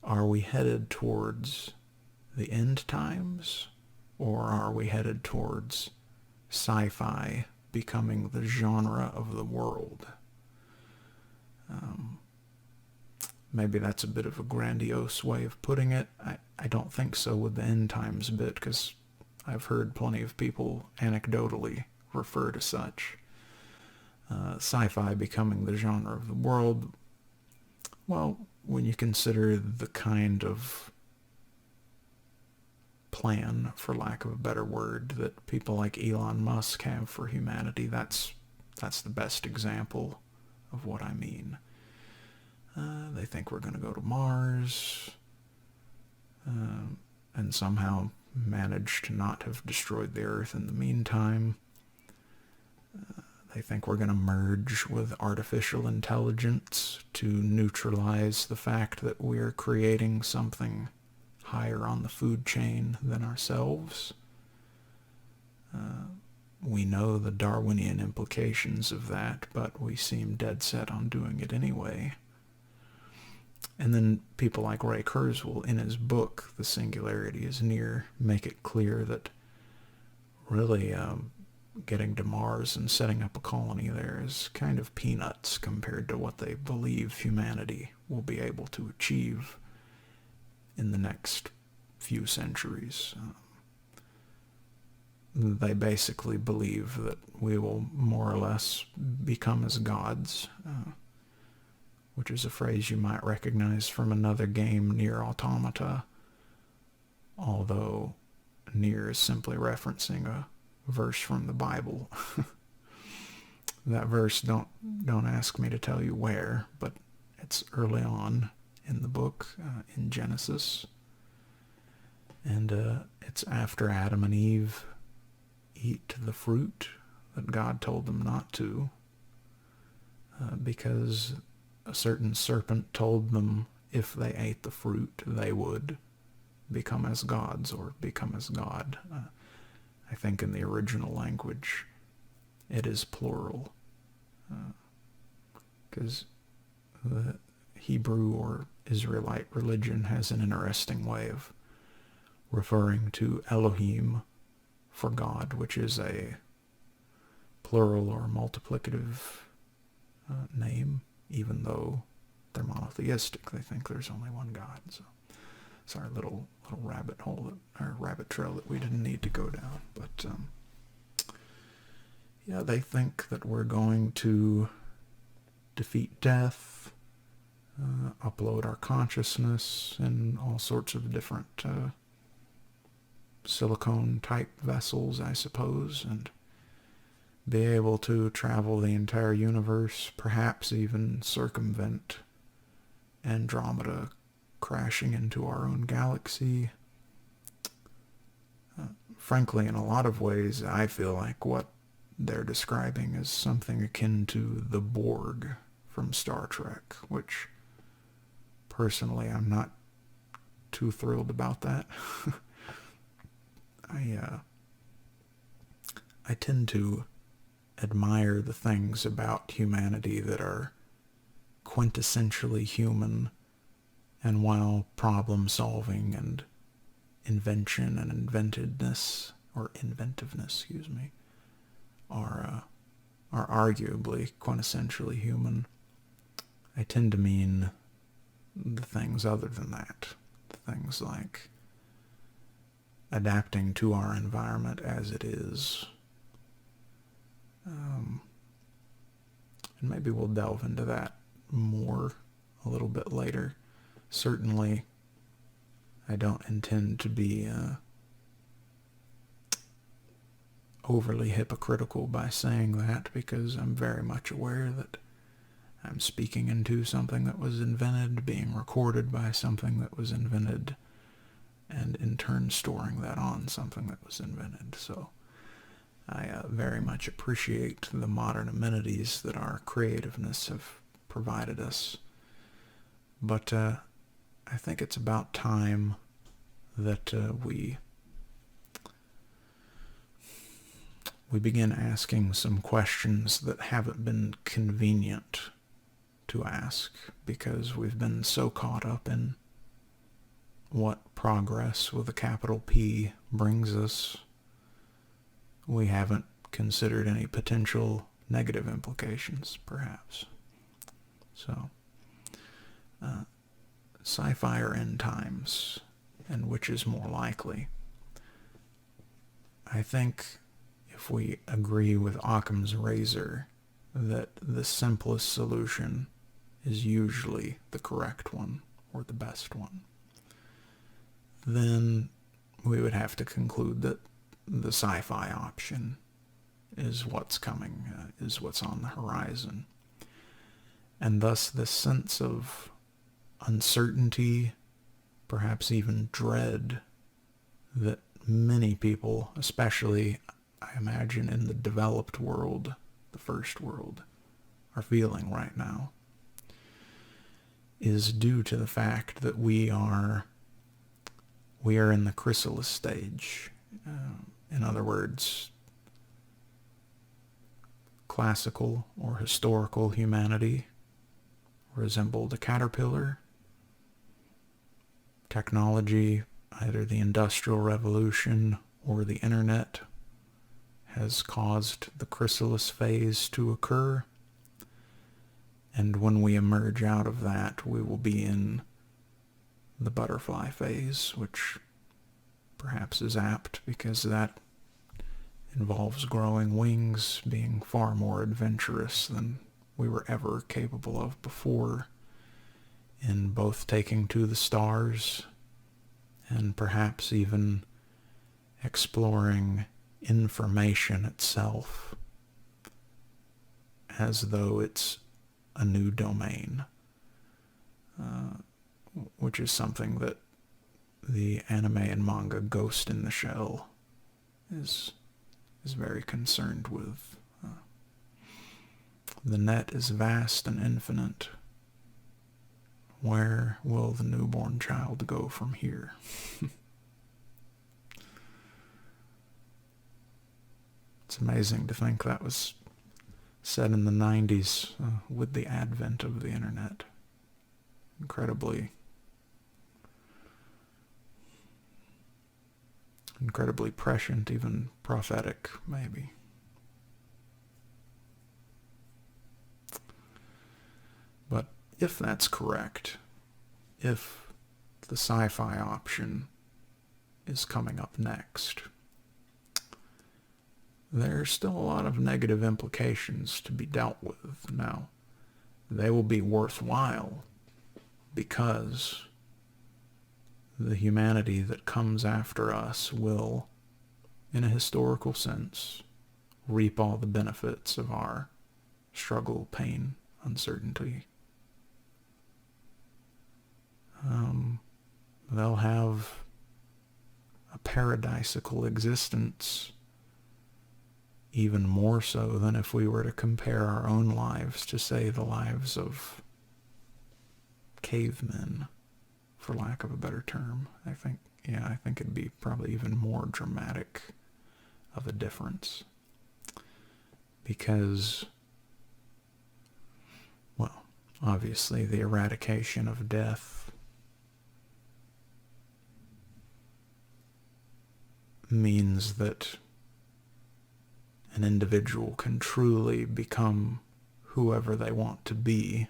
Are we headed towards the end times, or are we headed towards sci-fi becoming the genre of the world? Maybe that's a bit of a grandiose way of putting it. I don't think so with the end times bit, because I've heard plenty of people anecdotally refer to such. Sci-fi becoming the genre of the world, well, when you consider the kind of plan, for lack of a better word, that people like Elon Musk have for humanity, that's the best example of what I mean. They think we're going to go to Mars, and somehow manage to not have destroyed the Earth in the meantime. They think we're going to merge with artificial intelligence to neutralize the fact that we're creating something higher on the food chain than ourselves. We know the Darwinian implications of that, but we seem dead set on doing it anyway. And then people like Ray Kurzweil, in his book, The Singularity is Near, make it clear that really getting to Mars and setting up a colony there is kind of peanuts compared to what they believe humanity will be able to achieve in the next few centuries. They basically believe that we will more or less become as gods, which is a phrase you might recognize from another game, Nier Automata, although Nier is simply referencing a verse from the Bible. That verse, don't ask me to tell you where, but it's early on in the book, in Genesis, and it's after Adam and Eve eat the fruit that God told them not to, because a certain serpent told them if they ate the fruit, they would become as gods or become as God. I think in the original language it is plural, because the Hebrew or Israelite religion has an interesting way of referring to Elohim for God, which is a plural or multiplicative name, even though they're monotheistic. They think there's only one God. So it's our little rabbit hole, our rabbit trail that we didn't need to go down. But yeah, they think that we're going to defeat death, upload our consciousness in all sorts of different silicone-type vessels, I suppose, and be able to travel the entire universe, perhaps even circumvent Andromeda, crashing into our own galaxy. Frankly, in a lot of ways, I feel like what they're describing is something akin to the Borg from Star Trek, which, personally, I'm not too thrilled about that. I tend to admire the things about humanity that are quintessentially human, and while problem solving and invention and inventiveness are arguably quintessentially human, I tend to mean the things other than that. Things like adapting to our environment as it is. And maybe we'll delve into that more a little bit later. Certainly, I don't intend to be overly hypocritical by saying that, because I'm very much aware that I'm speaking into something that was invented, being recorded by something that was invented, and in turn storing that on something that was invented. So I very much appreciate the modern amenities that our creativeness have provided us. But I think it's about time that we begin asking some questions that haven't been convenient to ask, because we've been so caught up in what progress with a capital P brings us, we haven't considered any potential negative implications, perhaps. So, sci-fi or end times, and which is more likely? I think if we agree with Occam's razor that the simplest solution is usually the correct one or the best one, then we would have to conclude that the sci-fi option is what's coming, is what's on the horizon. And thus this sense of uncertainty, perhaps even dread, that many people, especially I imagine in the developed world, the first world, are feeling right now, is due to the fact that we are in the chrysalis stage. In other words, classical or historical humanity resembled a caterpillar. Technology, either the Industrial Revolution or the Internet, has caused the chrysalis phase to occur. And when we emerge out of that, we will be in the butterfly phase, which perhaps is apt because that involves growing wings, being far more adventurous than we were ever capable of before, in both taking to the stars and perhaps even exploring information itself as though it's a new domain, which is something that the anime and manga Ghost in the Shell is very concerned with. The net is vast and infinite. Where will the newborn child go from here? It's amazing to think that was said in the 90s with the advent of the internet. Incredibly prescient, even prophetic, maybe. But if that's correct, if the sci-fi option is coming up next, there's still a lot of negative implications to be dealt with. Now, they will be worthwhile because the humanity that comes after us will, in a historical sense, reap all the benefits of our struggle, pain, uncertainty. They'll have a paradisical existence, even more so than if we were to compare our own lives to, say, the lives of cavemen, for lack of a better term. I think it'd be probably even more dramatic of a difference. Because, well, obviously the eradication of death means that an individual can truly become whoever they want to be,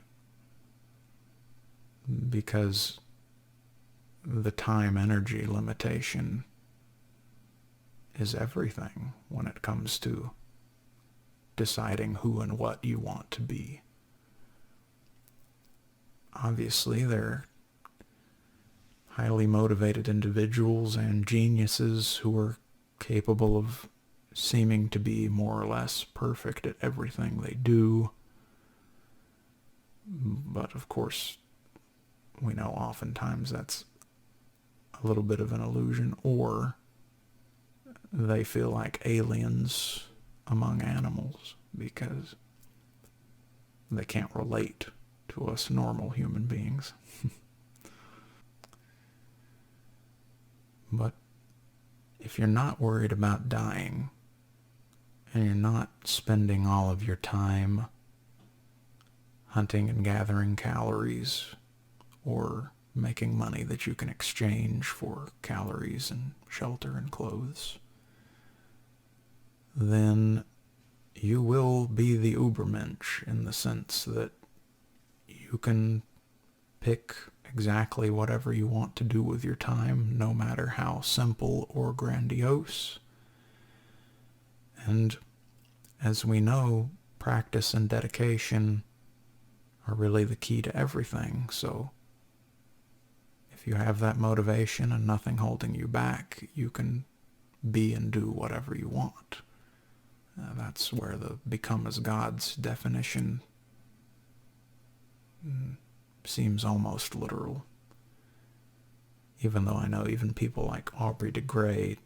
because the time-energy limitation is everything when it comes to deciding who and what you want to be. Obviously, they're highly motivated individuals and geniuses who are capable of seeming to be more or less perfect at everything they do. But of course, we know oftentimes that's a little bit of an illusion, or they feel like aliens among animals because they can't relate to us normal human beings. But if you're not worried about dying, and you're not spending all of your time hunting and gathering calories, or making money that you can exchange for calories and shelter and clothes, then you will be the Ubermensch in the sense that you can pick exactly whatever you want to do with your time, no matter how simple or grandiose. And as we know, practice and dedication are really the key to everything. So if you have that motivation and nothing holding you back, you can be and do whatever you want. That's where the become as God's definition seems almost literal. Even though I know even people like Aubrey de Grey,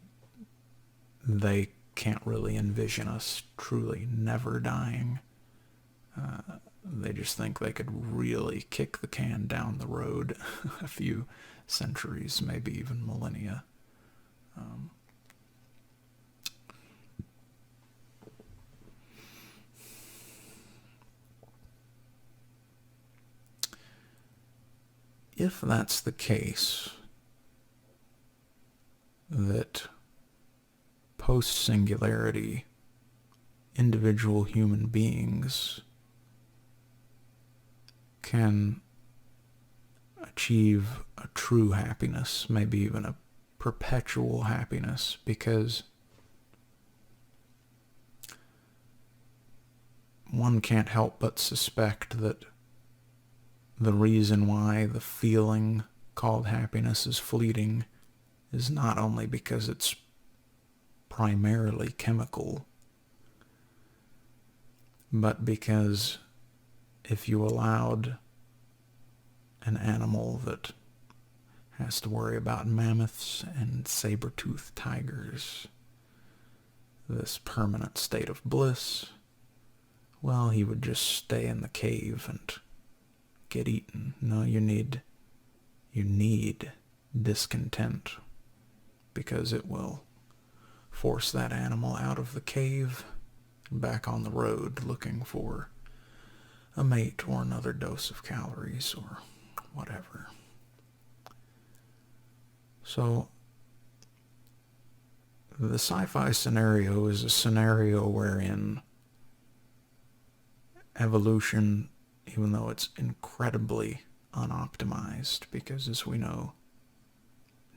they can't really envision us truly never dying. They just think they could really kick the can down the road a few centuries, maybe even millennia. If that's the case, that post-singularity, individual human beings can achieve a true happiness, maybe even a perpetual happiness, because one can't help but suspect that the reason why the feeling called happiness is fleeting is not only because it's primarily chemical, but because if you allowed an animal that has to worry about mammoths and saber-toothed tigers this permanent state of bliss, well, he would just stay in the cave and get eaten. No, you need discontent, because it will force that animal out of the cave and back on the road looking for a mate or another dose of calories or whatever. So the sci-fi scenario is a scenario wherein evolution, even though it's incredibly unoptimized, because as we know,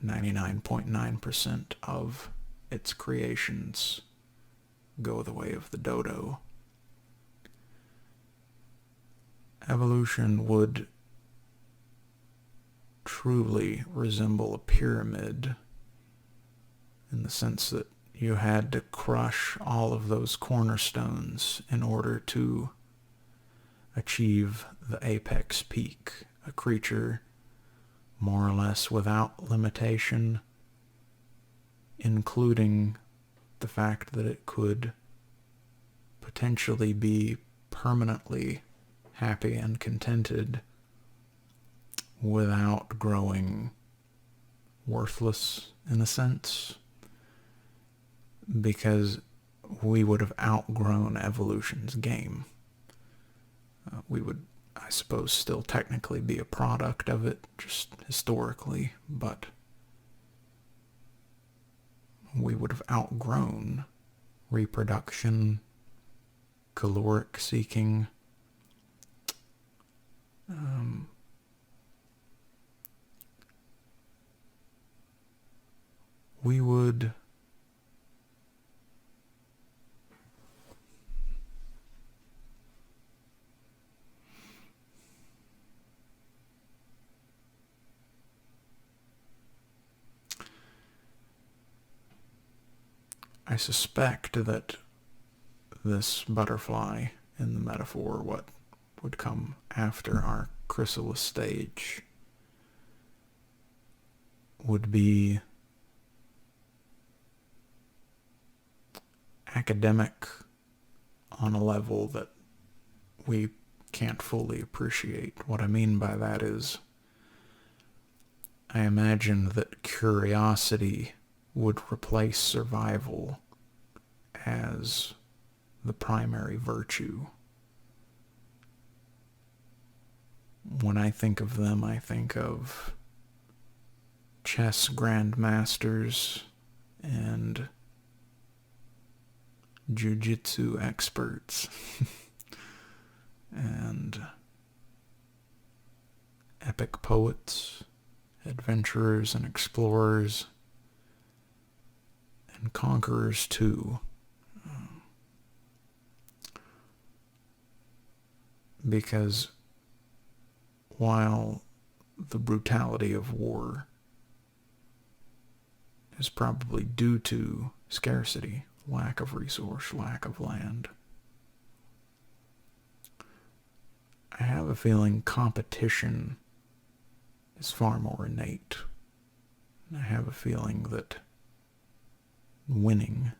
99.9% of its creations go the way of the dodo. Evolution would truly resemble a pyramid in the sense that you had to crush all of those cornerstones in order to achieve the apex peak, a creature more or less without limitation, including the fact that it could potentially be permanently happy and contented without growing worthless in a sense, because we would have outgrown evolution's game. We would, I suppose, still technically be a product of it, just historically, but we would have outgrown reproduction, caloric seeking, we would I suspect that this butterfly in the metaphor, what would come after our chrysalis stage, would be academic on a level that we can't fully appreciate. What I mean by that is, I imagine that curiosity would replace survival as the primary virtue. When I think of them, I think of chess grandmasters and jiu-jitsu experts and epic poets, adventurers and explorers, and conquerors too. Because while the brutality of war is probably due to scarcity, lack of resource, lack of land, I have a feeling competition is far more innate. I have a feeling that winning,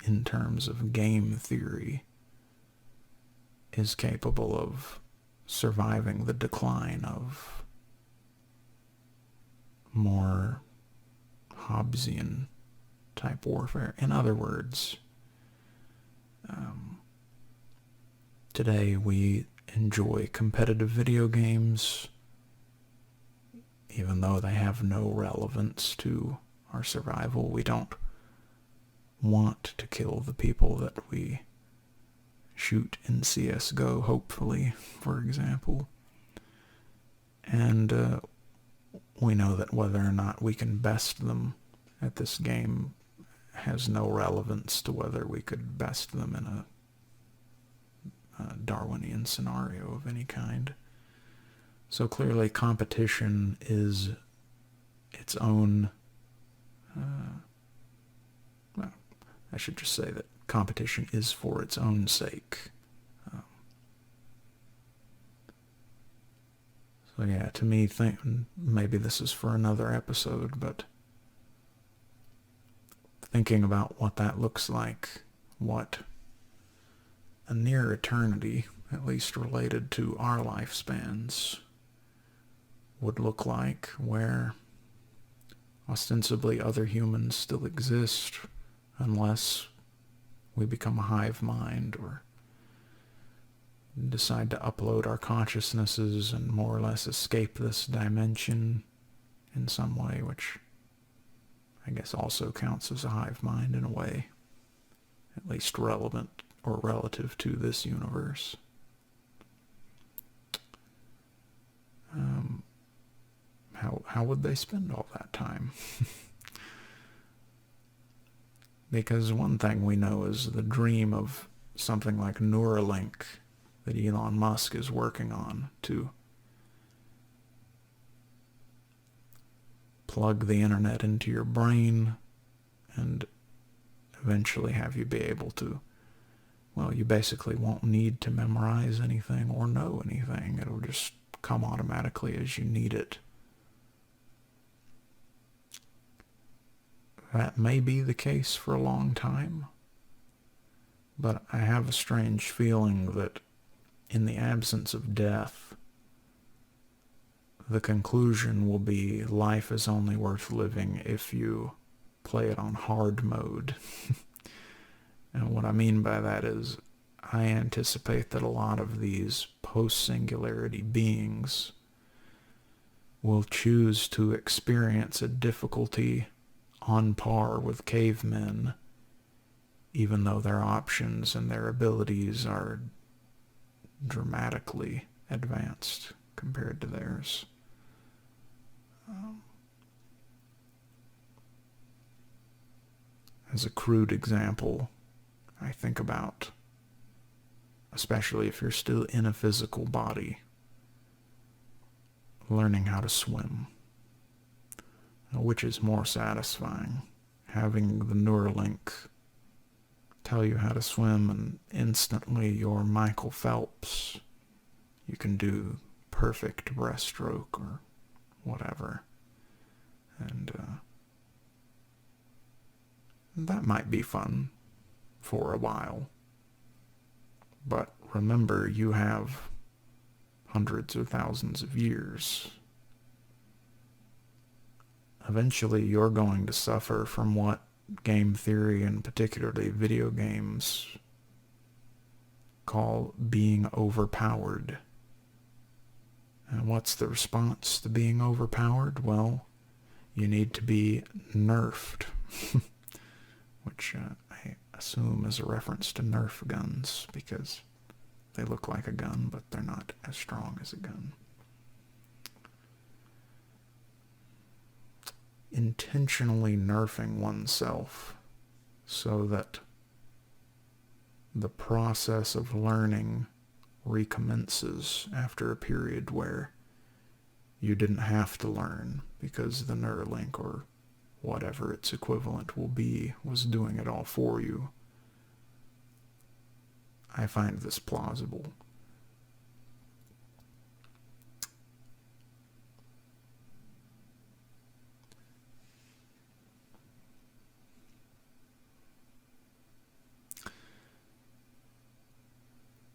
in terms of game theory, is capable of surviving the decline of more Hobbesian type warfare. In other words, today we enjoy competitive video games even though they have no relevance to our survival. We don't want to kill the people that we shoot in CSGO, hopefully, for example. And we know that whether or not we can best them at this game has no relevance to whether we could best them in a Darwinian scenario of any kind. So clearly competition is its own, well, I should just say that competition is for its own sake. So yeah, to me, maybe this is for another episode, but thinking about what that looks like, what a near eternity, at least related to our lifespans, would look like, where ostensibly other humans still exist unless we become a hive mind or decide to upload our consciousnesses and more or less escape this dimension in some way, which I guess also counts as a hive mind in a way, at least relevant or relative to this universe. How would they spend all that time? Because one thing we know is the dream of something like Neuralink that Elon Musk is working on to plug the internet into your brain and eventually have you be able to, well, you basically won't need to memorize anything or know anything. It'll just come automatically as you need it. That may be the case for a long time, but I have a strange feeling that in the absence of death, the conclusion will be life is only worth living if you play it on hard mode. And what I mean by that is I anticipate that a lot of these post-singularity beings will choose to experience a difficulty on par with cavemen, even though their options and their abilities are dramatically advanced compared to theirs. As a crude example, I think about, especially if you're still in a physical body, learning how to swim. Which is more satisfying? Having the Neuralink tell you how to swim and instantly you're Michael Phelps. You can do perfect breaststroke or whatever. And that might be fun for a while. But remember, you have hundreds or thousands of years. Eventually, you're going to suffer from what game theory, and particularly video games, call being overpowered. And what's the response to being overpowered? Well, you need to be nerfed, which I assume is a reference to Nerf guns, because they look like a gun, but they're not as strong as a gun. Intentionally nerfing oneself so that the process of learning recommences after a period where you didn't have to learn because the Neuralink or whatever its equivalent will be was doing it all for you. I find this plausible.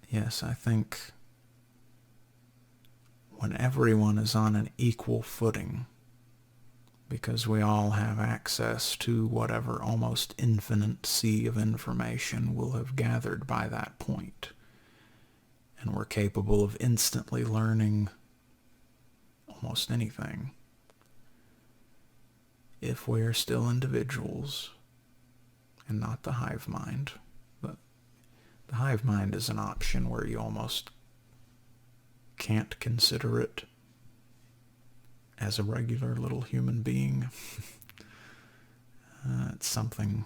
Yes, I think when everyone is on an equal footing, because we all have access to whatever almost infinite sea of information we'll have gathered by that point, and we're capable of instantly learning almost anything. If we are still individuals and not the hive mind, but the hive mind is an option where you almost can't consider it as a regular little human being. It's something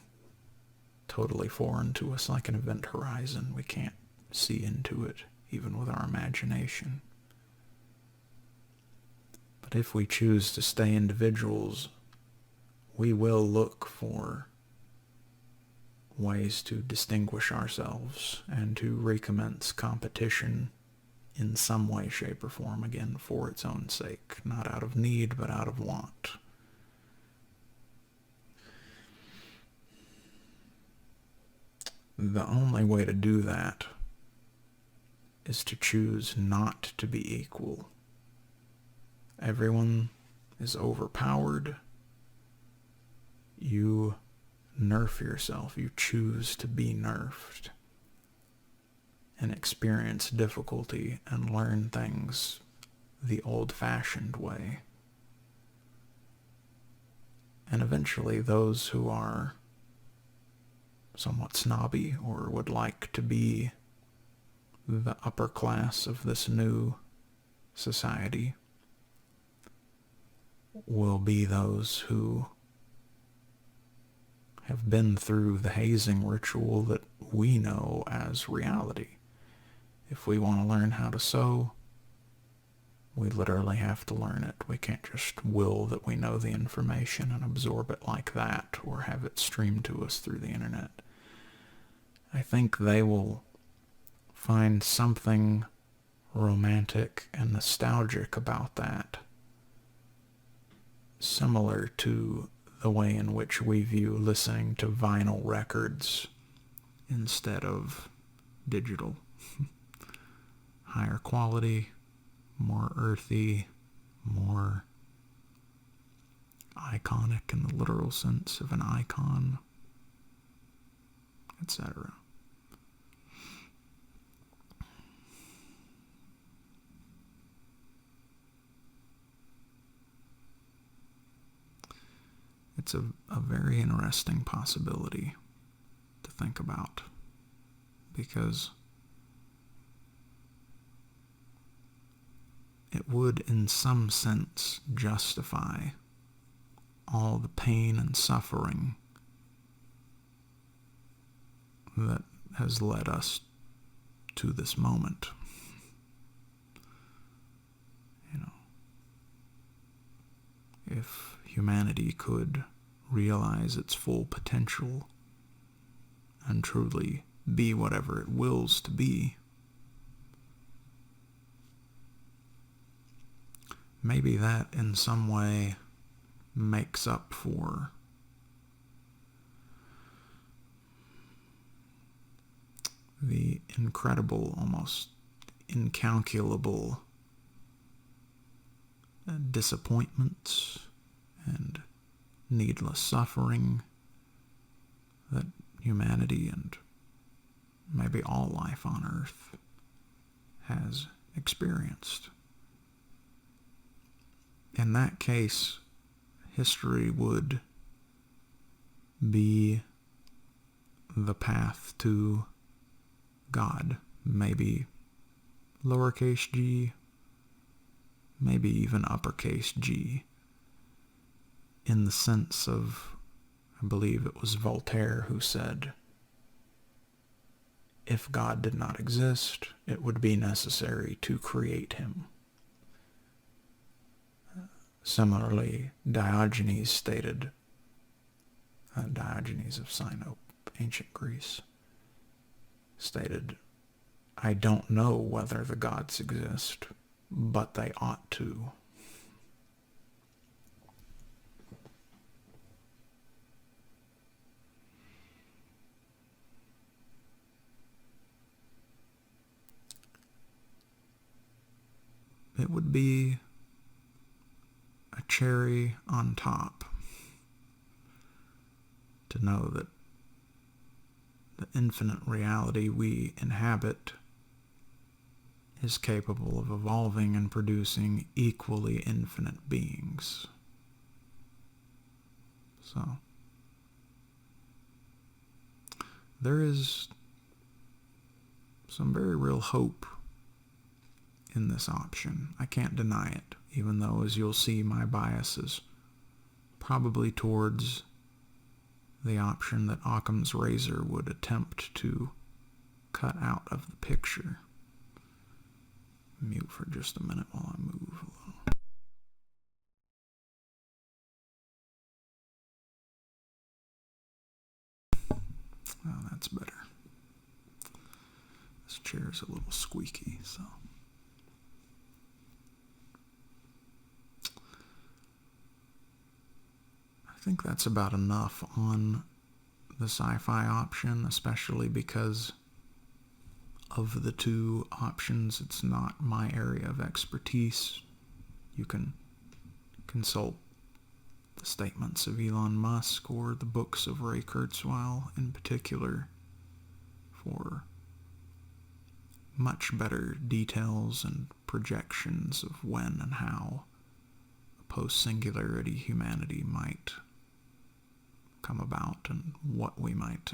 totally foreign to us, like an event horizon. We can't see into it, even with our imagination. But if we choose to stay individuals, we will look for ways to distinguish ourselves and to recommence competition in some way, shape, or form, again, for its own sake, not out of need, but out of want. The only way to do that is to choose not to be equal. Everyone is overpowered. You nerf yourself. You choose to be nerfed and experience difficulty and learn things the old-fashioned way. And eventually those who are somewhat snobby or would like to be the upper class of this new society will be those who have been through the hazing ritual that we know as reality. If we want to learn how to sew, we literally have to learn it. We can't just will that we know the information and absorb it like that, or have it streamed to us through the internet. I think they will find something romantic and nostalgic about that, similar to the way in which we view listening to vinyl records instead of digital. Higher quality, more earthy, more iconic in the literal sense of an icon, etc. It's a very interesting possibility to think about, because it would in some sense justify all the pain and suffering that has led us to this moment. You know, if humanity could realize its full potential and truly be whatever it wills to be, maybe that in some way makes up for the incredible, almost incalculable disappointments and needless suffering that humanity and maybe all life on Earth has experienced. In that case, history would be the path to God. Maybe lowercase g, maybe even uppercase G, in the sense of, I believe it was Voltaire who said, if God did not exist, it would be necessary to create him. Similarly, Diogenes stated, Diogenes of Sinope, ancient Greece, stated, I don't know whether the gods exist, but they ought to. It would be a cherry on top to know that the infinite reality we inhabit is capable of evolving and producing equally infinite beings. So, there is some very real hope in this option. I can't deny it, even though, as you'll see, my bias is probably towards the option that Occam's razor would attempt to cut out of the picture. Mute for just a minute while I move a little. Oh, that's better. This chair's a little squeaky, so. I think that's about enough on the sci-fi option, especially because of the two options, it's not my area of expertise. You can consult the statements of Elon Musk or the books of Ray Kurzweil in particular for much better details and projections of when and how a post-singularity humanity might come about and what we might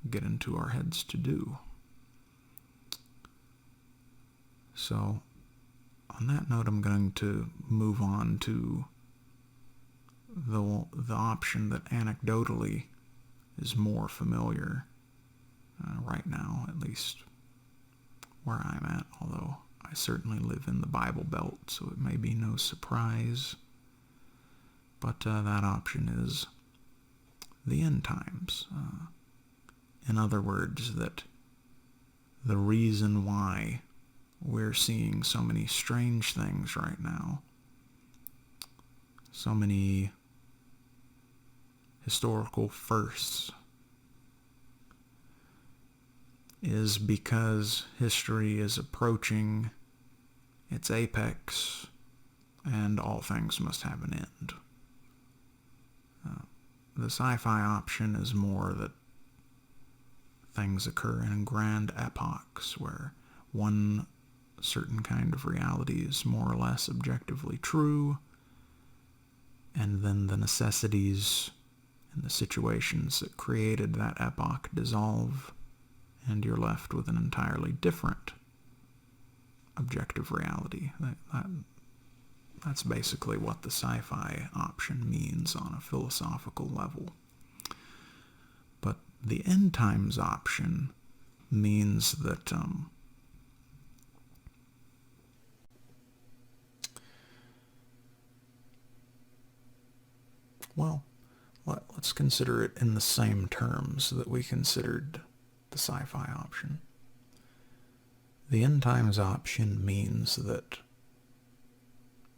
get into our heads to do. So, on that note, I'm going to move on to the option that anecdotally is more familiar right now, at least where I'm at, although I certainly live in the Bible Belt, so it may be no surprise. But that option is the end times. In other words, that the reason why we're seeing so many strange things right now, so many historical firsts, is because history is approaching its apex and all things must have an end. The sci-fi option is more that things occur in grand epochs where one certain kind of reality is more or less objectively true, and then the necessities and the situations that created that epoch dissolve, and you're left with an entirely different objective reality. That's basically what the sci-fi option means on a philosophical level. But the end times option means that let's consider it in the same terms that we considered the sci-fi option. The end times option means that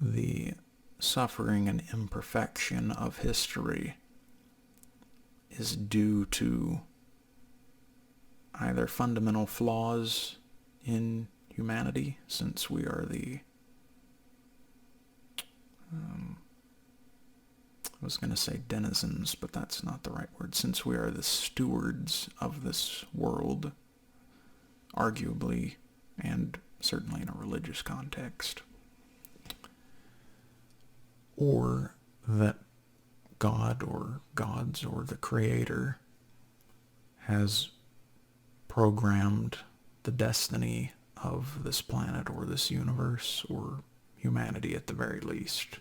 the suffering and imperfection of history is due to either fundamental flaws in humanity, since we are the I was going to say denizens, but that's not the right word. Since we are the stewards of this world, arguably, and certainly in a religious context, or that God or gods or the Creator has programmed the destiny of this planet or this universe, or humanity at the very least,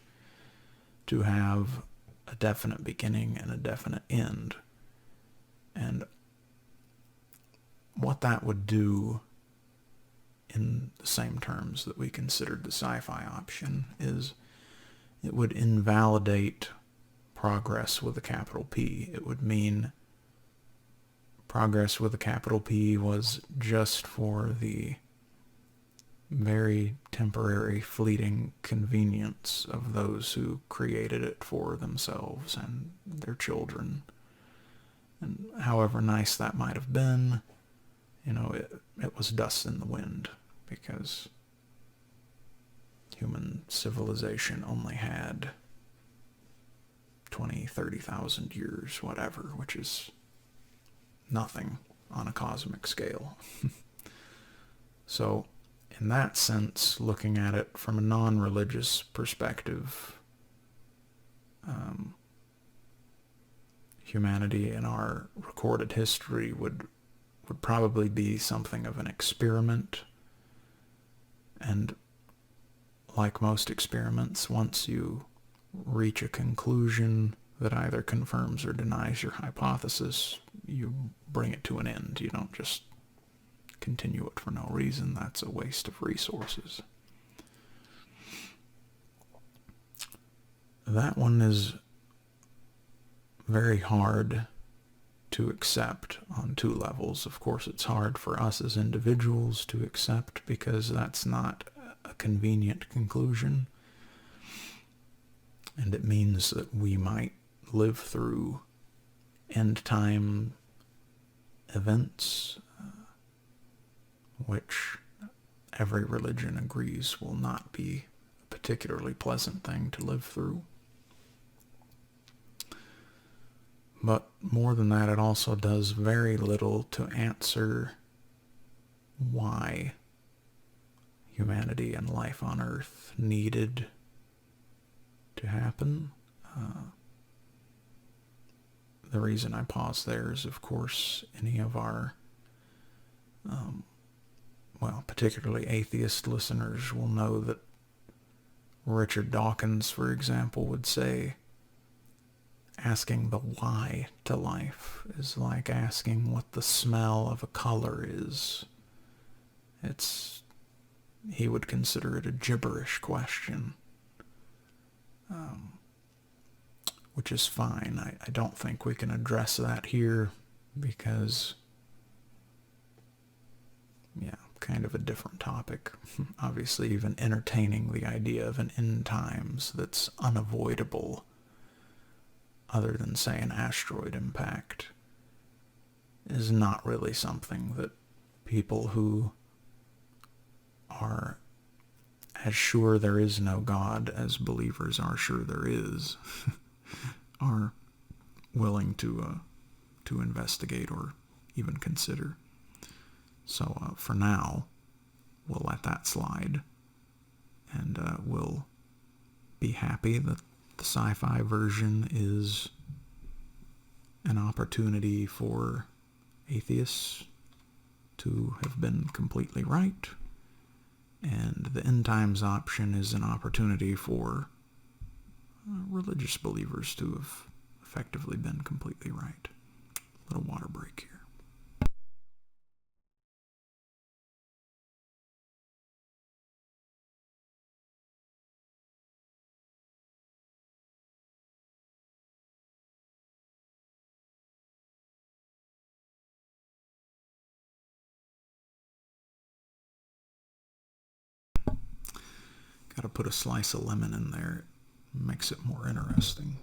to have a definite beginning and a definite end. And what that would do, in the same terms that we considered the sci-fi option, is it would invalidate progress with a capital P. It would mean progress with a capital P was just for the very temporary, fleeting convenience of those who created it for themselves and their children. And however nice that might have been, it was dust in the wind, because human civilization only had 20, 30,000 years, whatever, which is nothing on a cosmic scale. So, in that sense, looking at it from a non-religious perspective, humanity in our recorded history would probably be something of an experiment. And like most experiments, once you reach a conclusion that either confirms or denies your hypothesis, you bring it to an end. You don't just continue it for no reason. That's a waste of resources. That one is very hard to accept on two levels. Of course, it's hard for us as individuals to accept, because that's not a convenient conclusion. And it means that we might live through end-time events, which every religion agrees will not be a particularly pleasant thing to live through. But more than that, it also does very little to answer why humanity and life on Earth needed to happen. The reason I pause there is, of course, any of our, particularly atheist listeners will know that Richard Dawkins, for example, would say, asking the why to life is like asking what the smell of a color is. He would consider it a gibberish question, which is fine. I don't think we can address that here because, kind of a different topic. Obviously, even entertaining the idea of an end times that's unavoidable, other than, say, an asteroid impact, is not really something that people who are as sure there is no God as believers are sure there is, are willing to investigate or even consider. So for now, we'll let that slide, and we'll be happy that the sci-fi version is an opportunity for atheists to have been completely right, and the end times option is an opportunity for religious believers to have effectively been completely right. Little water break here. Got to put a slice of lemon in there. It makes it more interesting.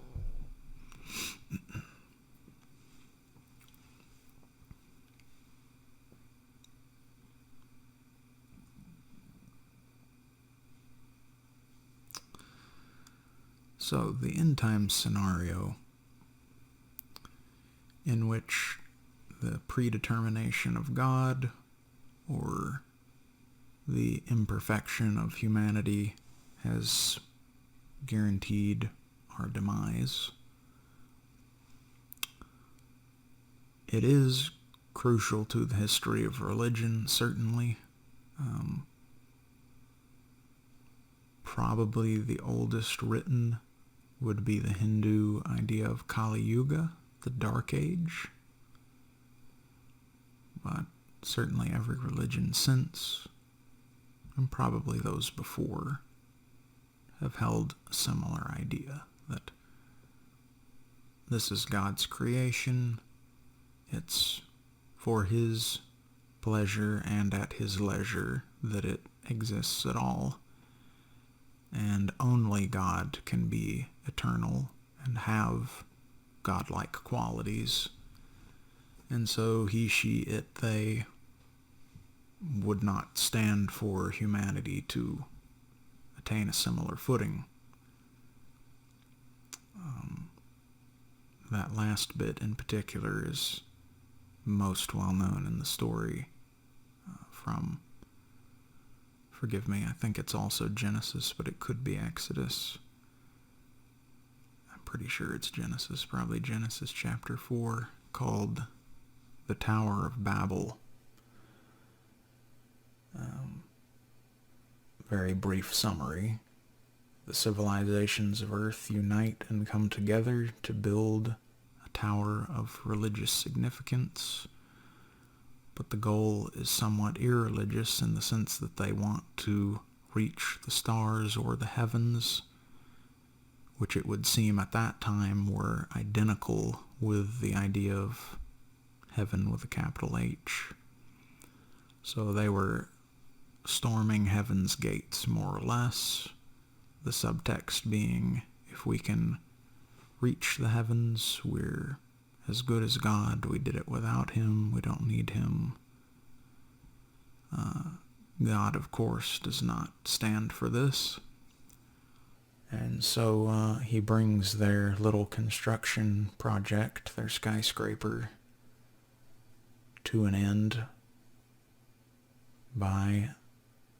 So the end time scenario, in which the predetermination of God or the imperfection of humanity has guaranteed our demise. It is crucial to the history of religion, certainly. Probably the oldest written would be the Hindu idea of Kali Yuga, the Dark Age. But certainly every religion since, and probably those before, have held a similar idea that this is God's creation. It's for His pleasure and at His leisure that it exists at all. And only God can be eternal and have godlike qualities. And so he, she, it, they would not stand for humanity to attain a similar footing. That last bit in particular is most well known in the story from, forgive me, I think it's also Genesis, but it could be Exodus. I'm pretty sure it's Genesis, probably Genesis chapter 4, called the Tower of Babel. Very brief summary. The civilizations of Earth unite and come together to build a tower of religious significance, but the goal is somewhat irreligious in the sense that they want to reach the stars or the heavens, which it would seem at that time were identical with the idea of heaven with a capital H. So they were storming heaven's gates, more or less. The subtext being, if we can reach the heavens, we're as good as God. We did it without Him. We don't need Him. God, of course, does not stand for this. And so He brings their little construction project, their skyscraper, to an end by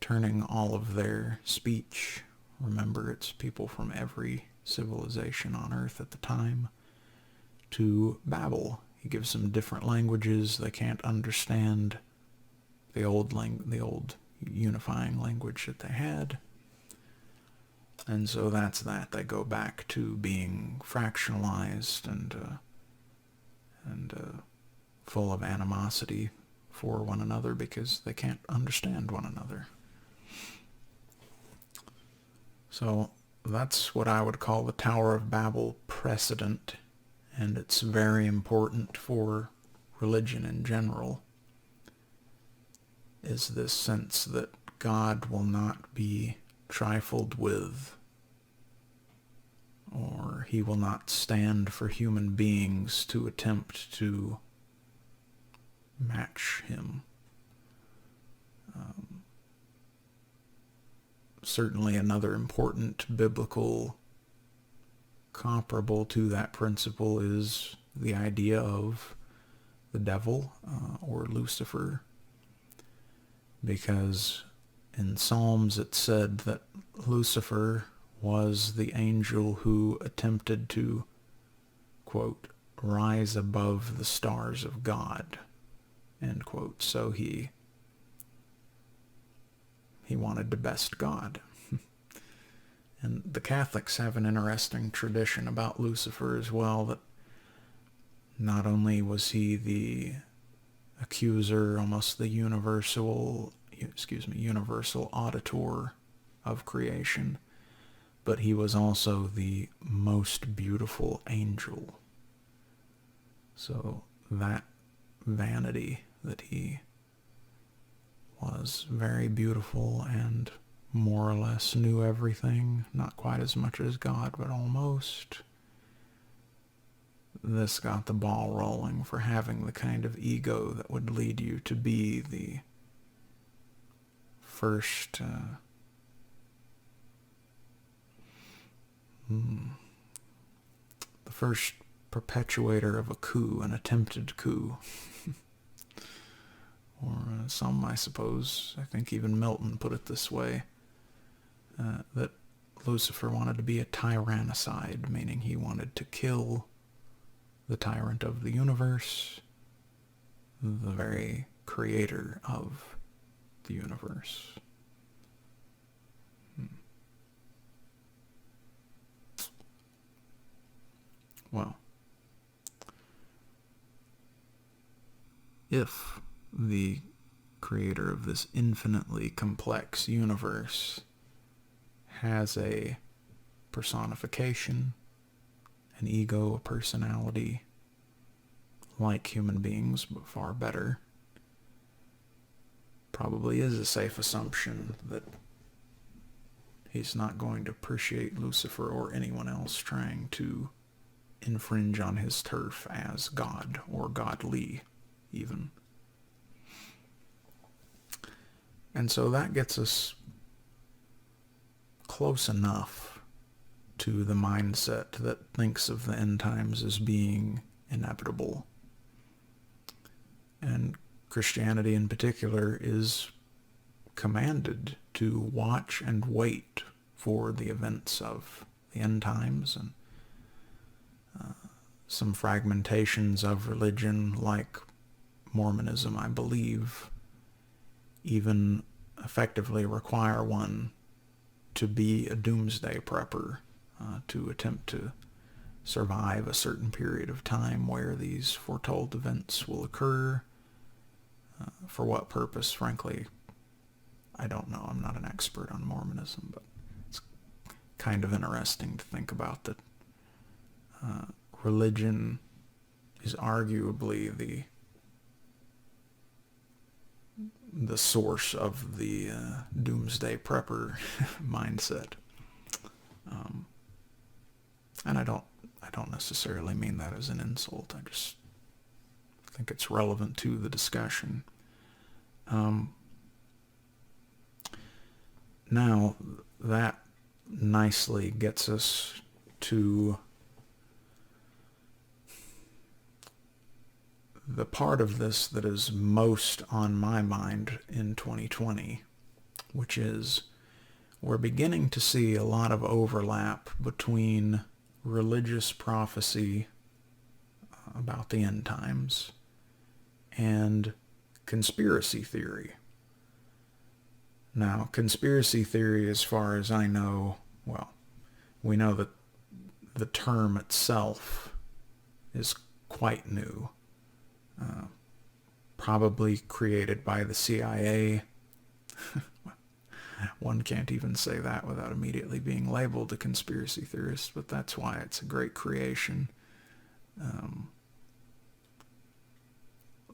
turning all of their speech, remember it's people from every civilization on Earth at the time, to Babel. He gives them different languages. They can't understand the old unifying language that they had. And so that's that. They go back to being fractionalized and full of animosity for one another because they can't understand one another. So that's what I would call the Tower of Babel precedent, and it's very important for religion in general, is this sense that God will not be trifled with, or He will not stand for human beings to attempt to match Him. Certainly another important biblical comparable to that principle is the idea of the devil or Lucifer, because in Psalms it said that Lucifer was the angel who attempted to, quote, rise above the stars of God, end quote. So he wanted to best God. And the Catholics have an interesting tradition about Lucifer as well, that not only was he the accuser, almost the universal auditor of creation, but he was also the most beautiful angel. So that vanity, that he was very beautiful and more or less knew everything, not quite as much as God, but almost. This got the ball rolling for having the kind of ego that would lead you to be the first perpetuator of a coup, an attempted coup. Or some, I suppose, I think even Milton put it this way, that Lucifer wanted to be a tyrannicide, meaning he wanted to kill the tyrant of the universe, the very creator of the universe. Well, if the creator of this infinitely complex universe has a personification, an ego, a personality, like human beings, but far better, probably is a safe assumption that he's not going to appreciate Lucifer or anyone else trying to infringe on his turf as God, or godly even. And so that gets us close enough to the mindset that thinks of the end times as being inevitable. And Christianity in particular is commanded to watch and wait for the events of the end times, and some fragmentations of religion like Mormonism, I believe, even effectively require one to be a doomsday prepper, to attempt to survive a certain period of time where these foretold events will occur. For what purpose, frankly, I don't know. I'm not an expert on Mormonism, but it's kind of interesting to think about that religion is arguably the source of the doomsday prepper mindset. And I don't necessarily mean that as an insult. I just think it's relevant to the discussion. Now, that nicely gets us to the part of this that is most on my mind in 2020, which is we're beginning to see a lot of overlap between religious prophecy about the end times and conspiracy theory. Now, conspiracy theory, as far as I know, well, we know that the term itself is quite new. Probably created by the CIA. One can't even say that without immediately being labeled a conspiracy theorist, but that's why it's a great creation.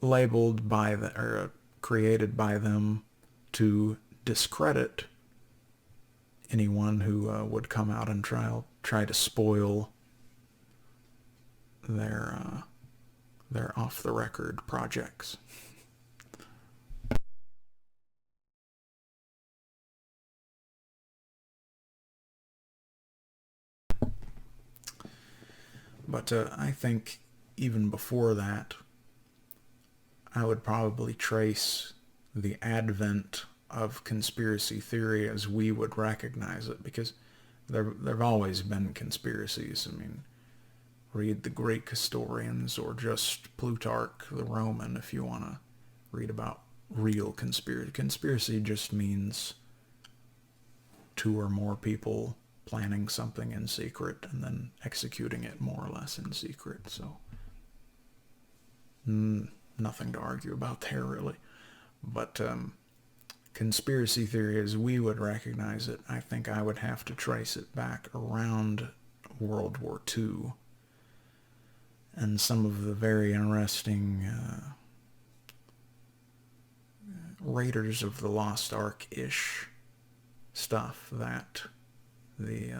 Labeled by or created by them to discredit anyone who would come out and try to spoil their off-the-record projects. But I think even before that, I would probably trace the advent of conspiracy theory as we would recognize it, because there've always been conspiracies. I mean, read the Greek historians or just Plutarch the Roman if you want to read about real conspiracy. Conspiracy just means two or more people planning something in secret and then executing it more or less in secret. So nothing to argue about there, really. But conspiracy theory as we would recognize it, I think I would have to trace it back around World War II and some of the very interesting Raiders of the Lost Ark-ish stuff that the,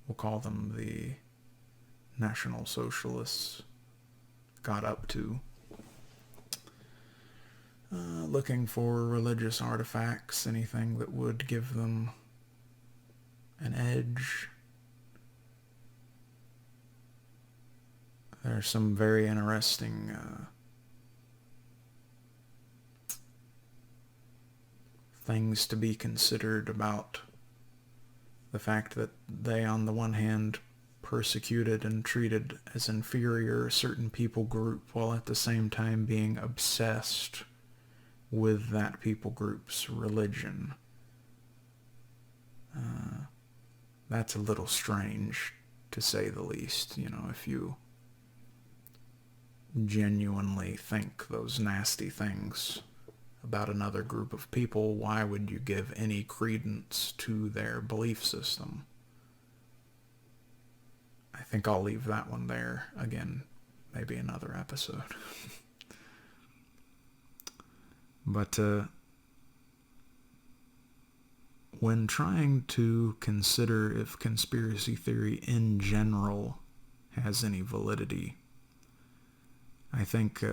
we'll call them the National Socialists, got up to. Looking for religious artifacts, anything that would give them an edge. There's some very interesting things to be considered about The fact that they, on the one hand, persecuted and treated as inferior a certain people group while at the same time being obsessed with that people group's religion. That's a little strange, to say the least. If you genuinely think those nasty things about another group of people, why would you give any credence to their belief system? I think I'll leave that one there. Again, maybe another episode. But when trying to consider if conspiracy theory in general has any validity, I think,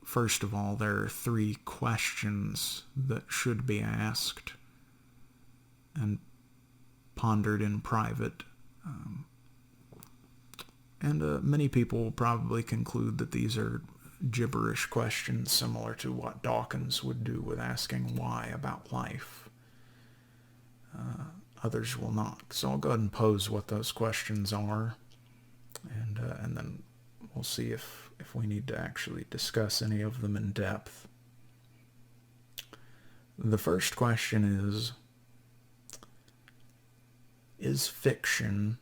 first of all, there are 3 questions that should be asked and pondered in private. And many people will probably conclude that these are gibberish questions, similar to what Dawkins would do with asking why about life. Others will not. So I'll go ahead and pose what those questions are, and then we'll see if we need to actually discuss any of them in depth. The first question is fiction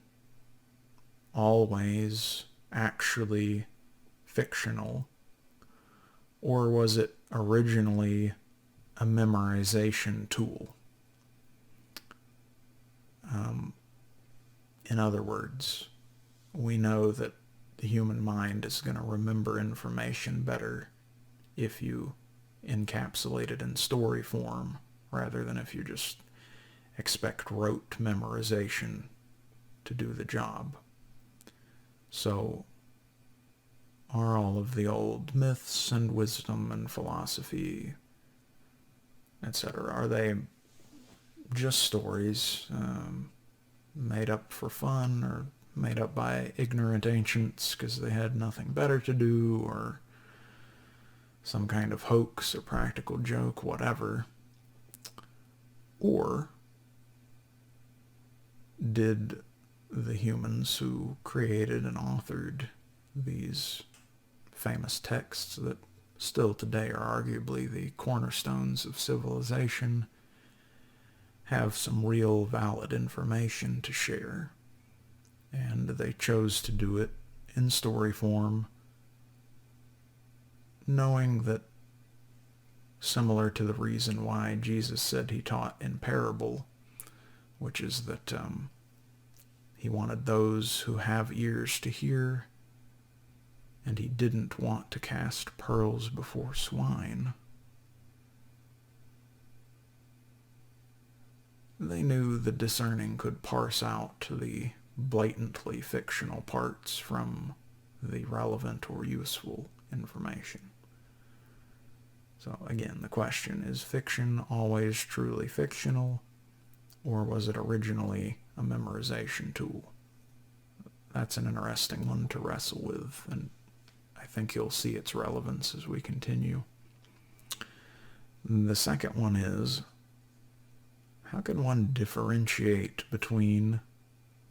always actually fictional, or was it originally a memorization tool? In other words, we know that the human mind is going to remember information better if you encapsulate it in story form rather than if you just expect rote memorization to do the job. So, are all of the old myths and wisdom and philosophy, etc., are they just stories made up for fun, or made up by ignorant ancients because they had nothing better to do, or some kind of hoax or practical joke, whatever? Or did the humans who created and authored these famous texts that still today are arguably the cornerstones of civilization have some real valid information to share, and they chose to do it in story form, knowing that, similar to the reason why Jesus said he taught in parable, which is that he wanted those who have ears to hear, and he didn't want to cast pearls before swine. They knew the discerning could parse out the blatantly fictional parts from the relevant or useful information. So again, the question is fiction always truly fictional, or was it originally a memorization tool? That's an interesting one to wrestle with, and I think you'll see its relevance as we continue. The second one is, how can one differentiate between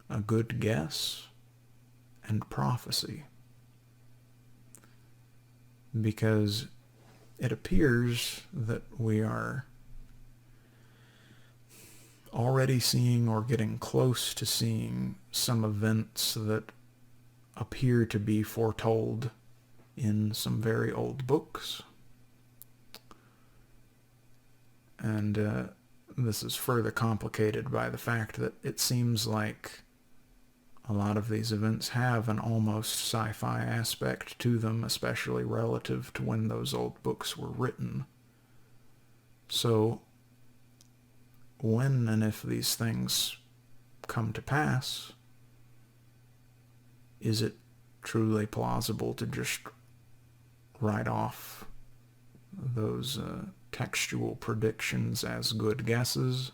a good guess and prophecy? Because it appears that we are already seeing or getting close to seeing some events that appear to be foretold in some very old books. And this is further complicated by the fact that it seems like a lot of these events have an almost sci-fi aspect to them, especially relative to when those old books were written. So, when and if these things come to pass, is it truly plausible to just write off those textual predictions as good guesses?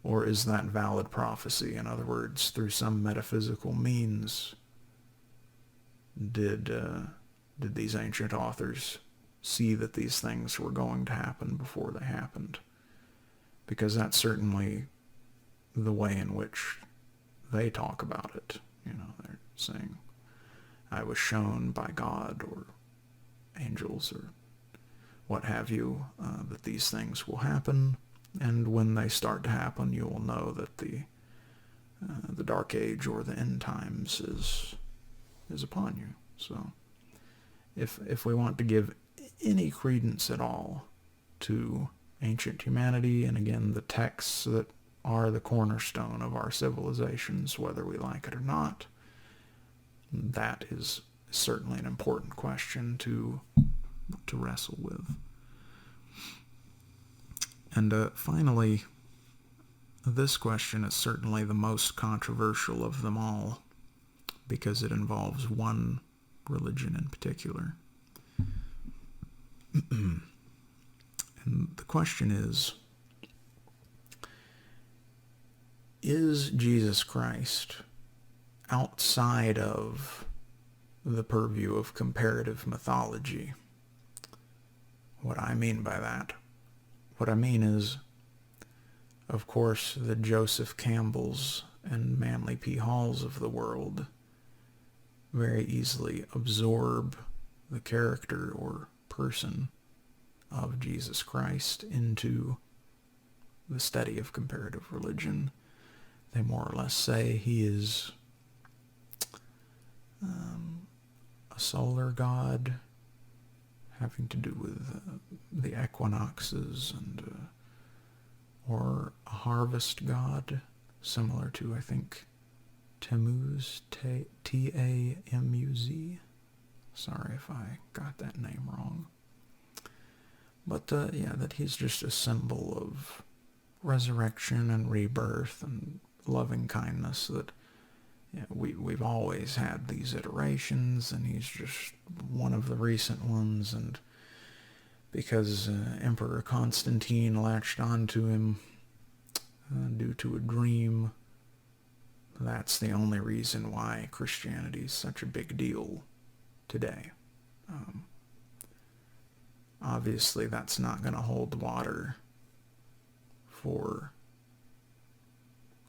Or is that valid prophecy? In other words, through some metaphysical means, did these ancient authors see that these things were going to happen before they happened? Because that's certainly the way in which they talk about it. They're saying, I was shown by God or angels or what have you, that these things will happen, and when they start to happen, you will know that the dark age or the end times is upon you. So, if we want to give any credence at all to ancient humanity, and again, the texts that are the cornerstone of our civilizations, whether we like it or not, that is certainly an important question to wrestle with. And finally, this question is certainly the most controversial of them all, because it involves one religion in particular. And the question is Jesus Christ outside of the purview of comparative mythology? What I mean by that, what I mean is, of course, the Joseph Campbells and Manly P. Halls of the world very easily absorb the character or person of Jesus Christ into the study of comparative religion. They more or less say he is a solar god having to do with the equinoxes, and or a harvest god similar to, I think, Tammuz, T-A-M-U-Z. Sorry if I got that name wrong. But that he's just a symbol of resurrection and rebirth and loving kindness, that we've always had these iterations, and he's just one of the recent ones, and because Emperor Constantine latched onto him due to a dream, that's the only reason why Christianity is such a big deal today. Obviously, that's not going to hold water for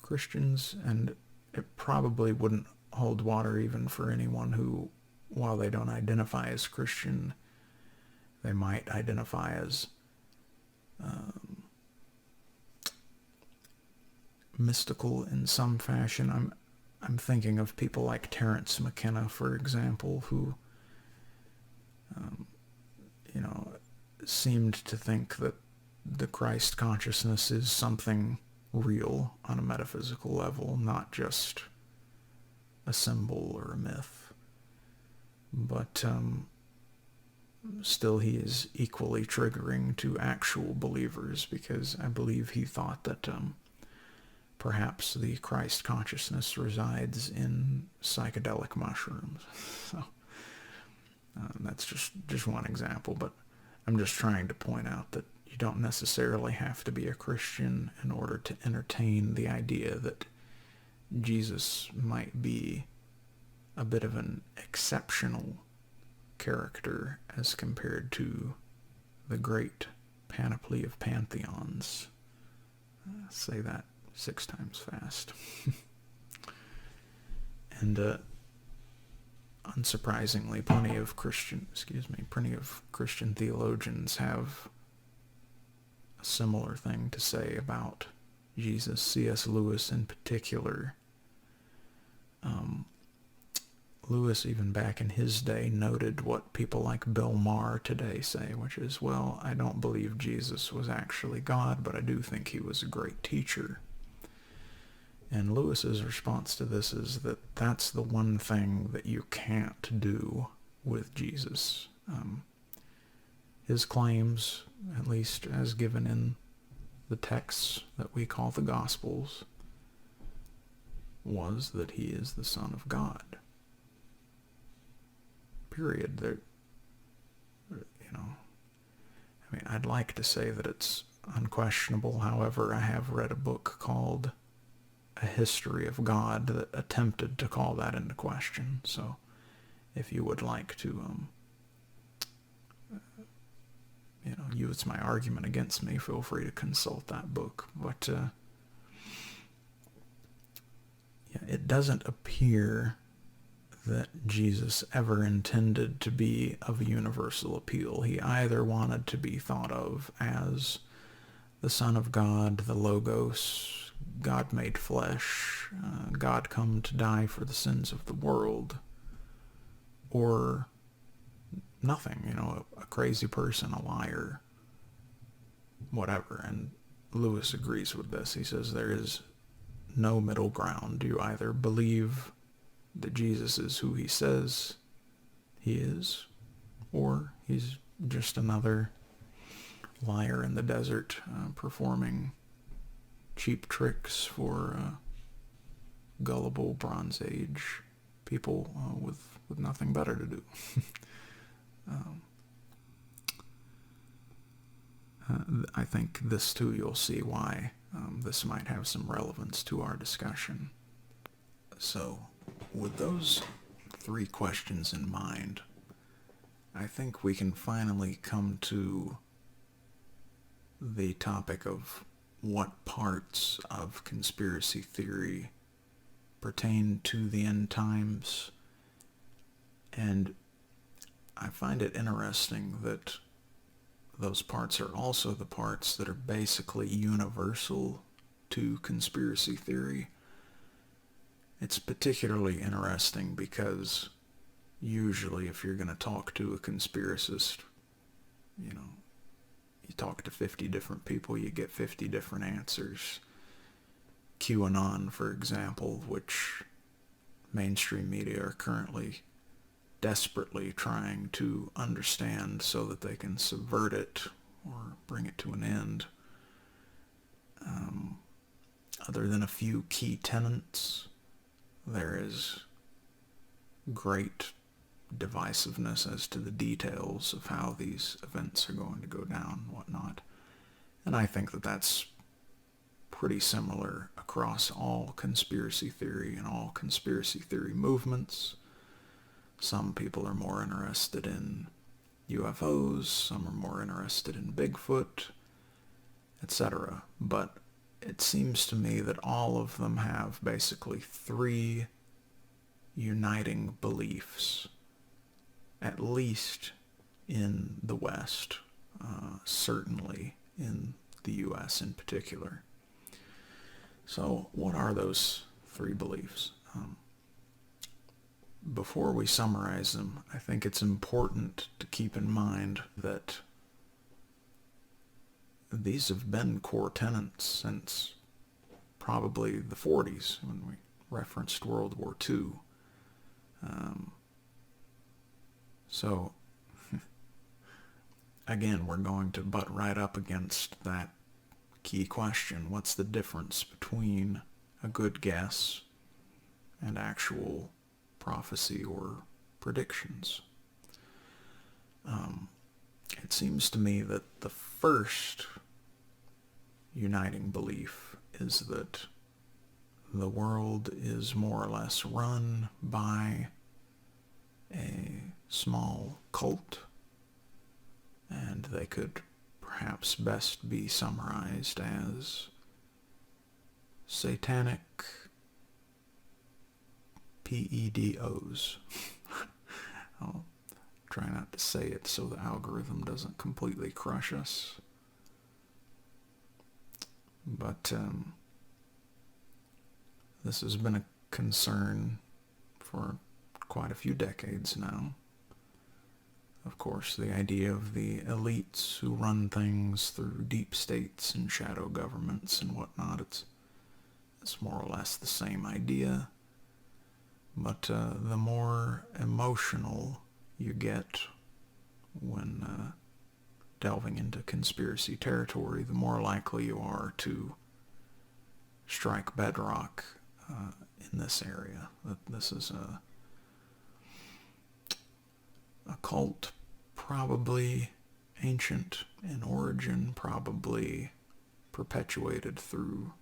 Christians, and it probably wouldn't hold water even for anyone who, while they don't identify as Christian, they might identify as mystical in some fashion. I'm thinking of people like Terence McKenna, for example, who seemed to think that the Christ consciousness is something real on a metaphysical level, not just a symbol or a myth. But still, he is equally triggering to actual believers, because I believe he thought that perhaps the Christ consciousness resides in psychedelic mushrooms. So that's just one example, but I'm just trying to point out that you don't necessarily have to be a Christian in order to entertain the idea that Jesus might be a bit of an exceptional character as compared to the great panoply of pantheons. Say that 6 times fast. And unsurprisingly, plenty of Christian theologians have a similar thing to say about Jesus. C.S. Lewis in particular. Lewis, even back in his day, noted what people like Bill Maher today say, which is, well, I don't believe Jesus was actually God, but I do think he was a great teacher. And Lewis's response to this is that that's the one thing that you can't do with Jesus. His claims, at least as given in the texts that we call the Gospels, was that he is the Son of God. Period. I'd like to say that it's unquestionable. However, I have read a book called A History of God that attempted to call that into question. So if you would like to use my argument against me, feel free to consult that book. But it doesn't appear that Jesus ever intended to be of universal appeal. He either wanted to be thought of as the Son of God, the Logos, God made flesh, God come to die for the sins of the world, or nothing, a crazy person, a liar, whatever. And Lewis agrees with this. He says there is no middle ground. You either believe that Jesus is who he says he is, or he's just another liar in the desert performing cheap tricks for gullible Bronze Age people with nothing better to do. I think this too, you'll see why this might have some relevance to our discussion. So, with those 3 questions in mind, I think we can finally come to the topic of what parts of conspiracy theory pertain to the end times. And I find it interesting that those parts are also the parts that are basically universal to conspiracy theory. It's particularly interesting because usually if you're going to talk to a conspiracist, you talk to 50 different people, you get 50 different answers. QAnon, for example, which mainstream media are currently desperately trying to understand so that they can subvert it or bring it to an end. Other than a few key tenets, there is great divisiveness as to the details of how these events are going to go down and whatnot. And I think that that's pretty similar across all conspiracy theory and all conspiracy theory movements. Some people are more interested in UFOs, some are more interested in Bigfoot, etc. But it seems to me that all of them have basically 3 uniting beliefs, at least in the West, certainly in the U.S. in particular. So what are those 3 beliefs? Before we summarize them, I think it's important to keep in mind that these have been core tenets since probably the 40s when we referenced World War II. So, again, we're going to butt right up against that key question. What's the difference between a good guess and actual prophecy or predictions? It seems to me that the first uniting belief is that the world is more or less run by a small cult, and they could perhaps best be summarized as satanic PEDOs. I'll try not to say it so the algorithm doesn't completely crush us. But this has been a concern for quite a few decades now. Of course, the idea of the elites who run things through deep states and shadow governments and whatnot, it's more or less the same idea. But the more emotional you get when delving into conspiracy territory, the more likely you are to strike bedrock in this area. That this is a cult, probably ancient in origin, probably perpetuated through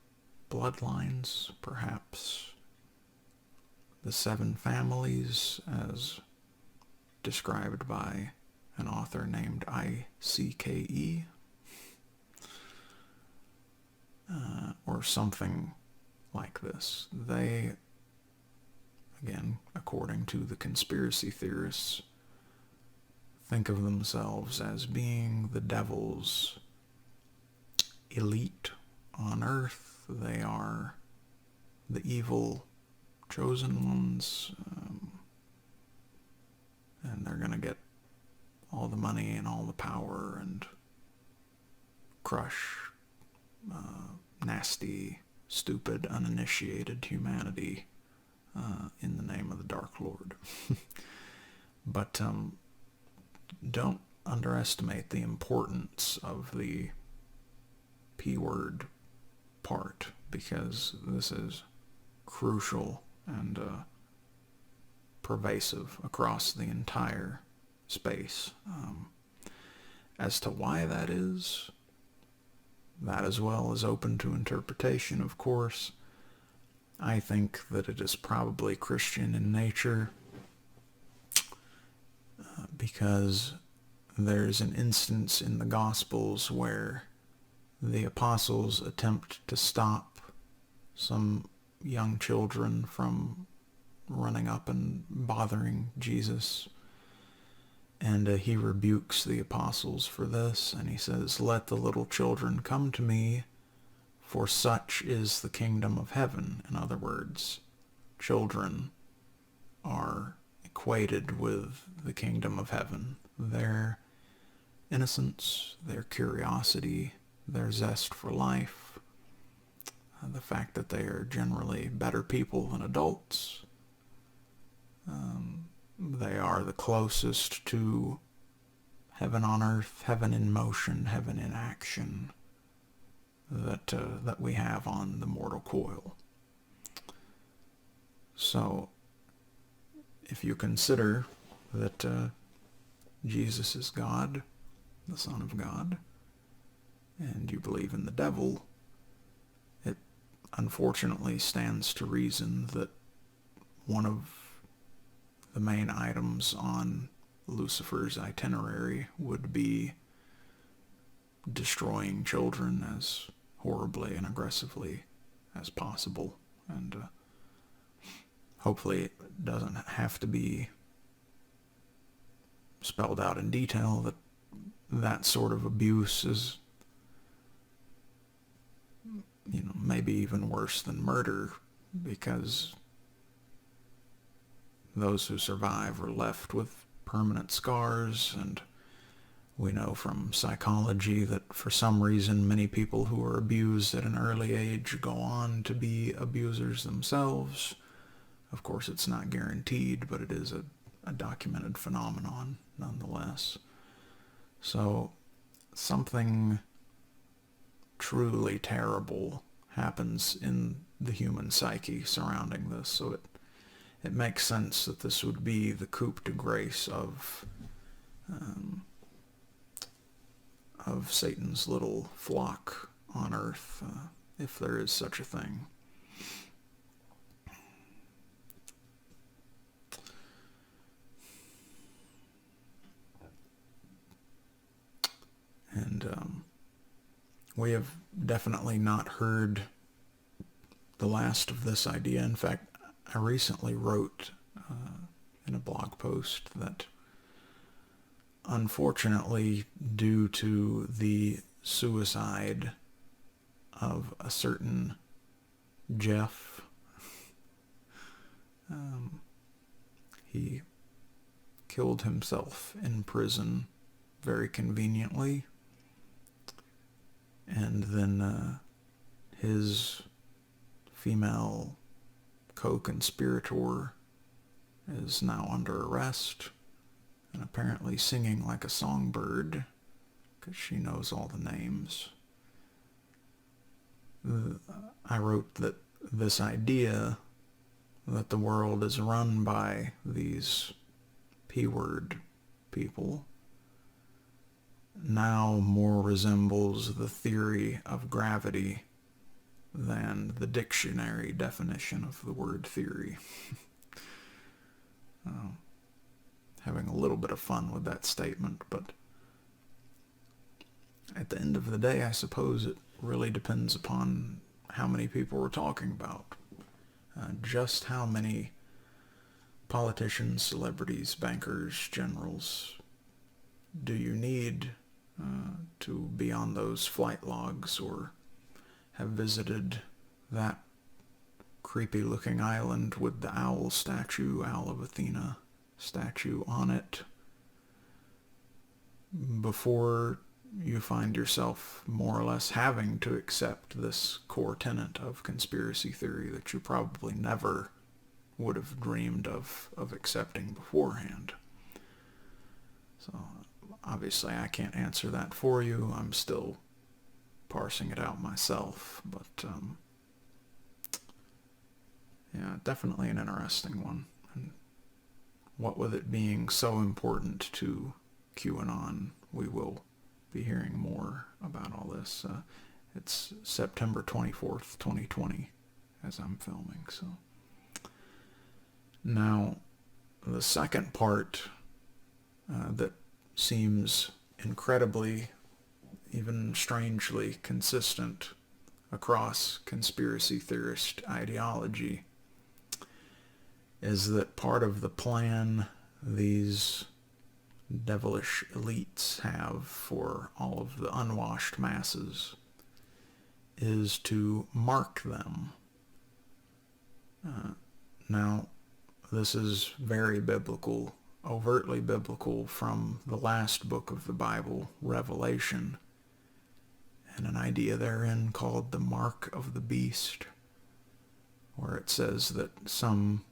bloodlines, perhaps the 7 families as described by an author named ICKE, or something like this. They again, according to the conspiracy theorists, think of themselves as being the devil's elite on earth. They are the evil chosen ones, and they're going to get all the money and all the power and crush nasty, stupid, uninitiated humanity in the name of the Dark Lord. But don't underestimate the importance of the P-word part, because this is crucial and pervasive across the entire space. As to why that is, that as well is open to interpretation, of course. I think that it is probably Christian in nature, because there's an instance in the Gospels where the apostles attempt to stop some young children from running up and bothering Jesus. And he rebukes the apostles for this, and he says, "Let the little children come to me, for such is the kingdom of heaven." In other words, children are equated with the kingdom of heaven. Their innocence, their curiosity, their zest for life, the fact that they are generally better people than adults. They are the closest to heaven on earth, heaven in motion, heaven in action that we have on the mortal coil. So, if you consider that Jesus is God, the Son of God, and you believe in the devil, it unfortunately stands to reason that one of the main items on Lucifer's itinerary would be destroying children as horribly and aggressively as possible. And hopefully it doesn't have to be spelled out in detail that that sort of abuse is, maybe even worse than murder, because those who survive are left with permanent scars, and we know from psychology that for some reason many people who are abused at an early age go on to be abusers themselves. Of course, it's not guaranteed, but it is a documented phenomenon nonetheless. So something truly terrible happens in the human psyche surrounding this. So it makes sense that this would be the coup de grace of Satan's little flock on earth, if there is such a thing. And we have definitely not heard the last of this idea. In fact, I recently wrote in a blog post that unfortunately, due to the suicide of a certain Jeff, he killed himself in prison very conveniently, and then his female co-conspirator is now under arrest and apparently singing like a songbird because she knows all the names. I wrote that this idea that the world is run by these P-word people now more resembles the theory of gravity than the dictionary definition of the word theory. Having a little bit of fun with that statement, but at the end of the day, I suppose it really depends upon how many people we're talking about. Just how many politicians, celebrities, bankers, generals, do you need to be on those flight logs or have visited that creepy-looking island with the owl statue, Owl of Athena statue on it, before you find yourself more or less having to accept this core tenet of conspiracy theory that you probably never would have dreamed of accepting beforehand. So obviously I can't answer that for you. I'm still parsing it out myself, but yeah, definitely an interesting one. And what with it being so important to QAnon, we will be hearing more about all this. It's September 24th, 2020, as I'm filming. So now, the second part that seems incredibly, even strangely consistent across conspiracy theorist ideology is that part of the plan these devilish elites have for all of the unwashed masses is to mark them. Now, this is very biblical, overtly biblical, from the last book of the Bible, Revelation, and an idea therein called the mark of the beast, where it says that some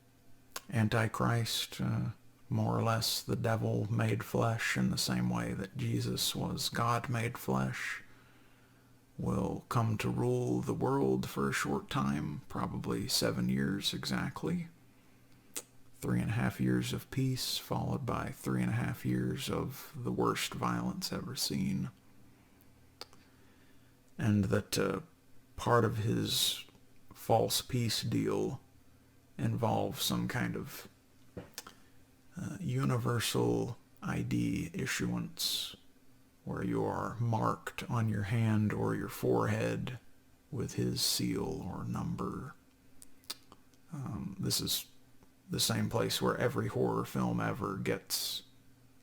Antichrist, more or less the devil made flesh in the same way that Jesus was God made flesh, will come to rule the world for a short time, probably 7 years exactly. 3.5 years of peace, followed by 3.5 years of the worst violence ever seen. And that part of his false peace deal involves some kind of universal ID issuance, where you are marked on your hand or your forehead with his seal or number. This is the same place where every horror film ever gets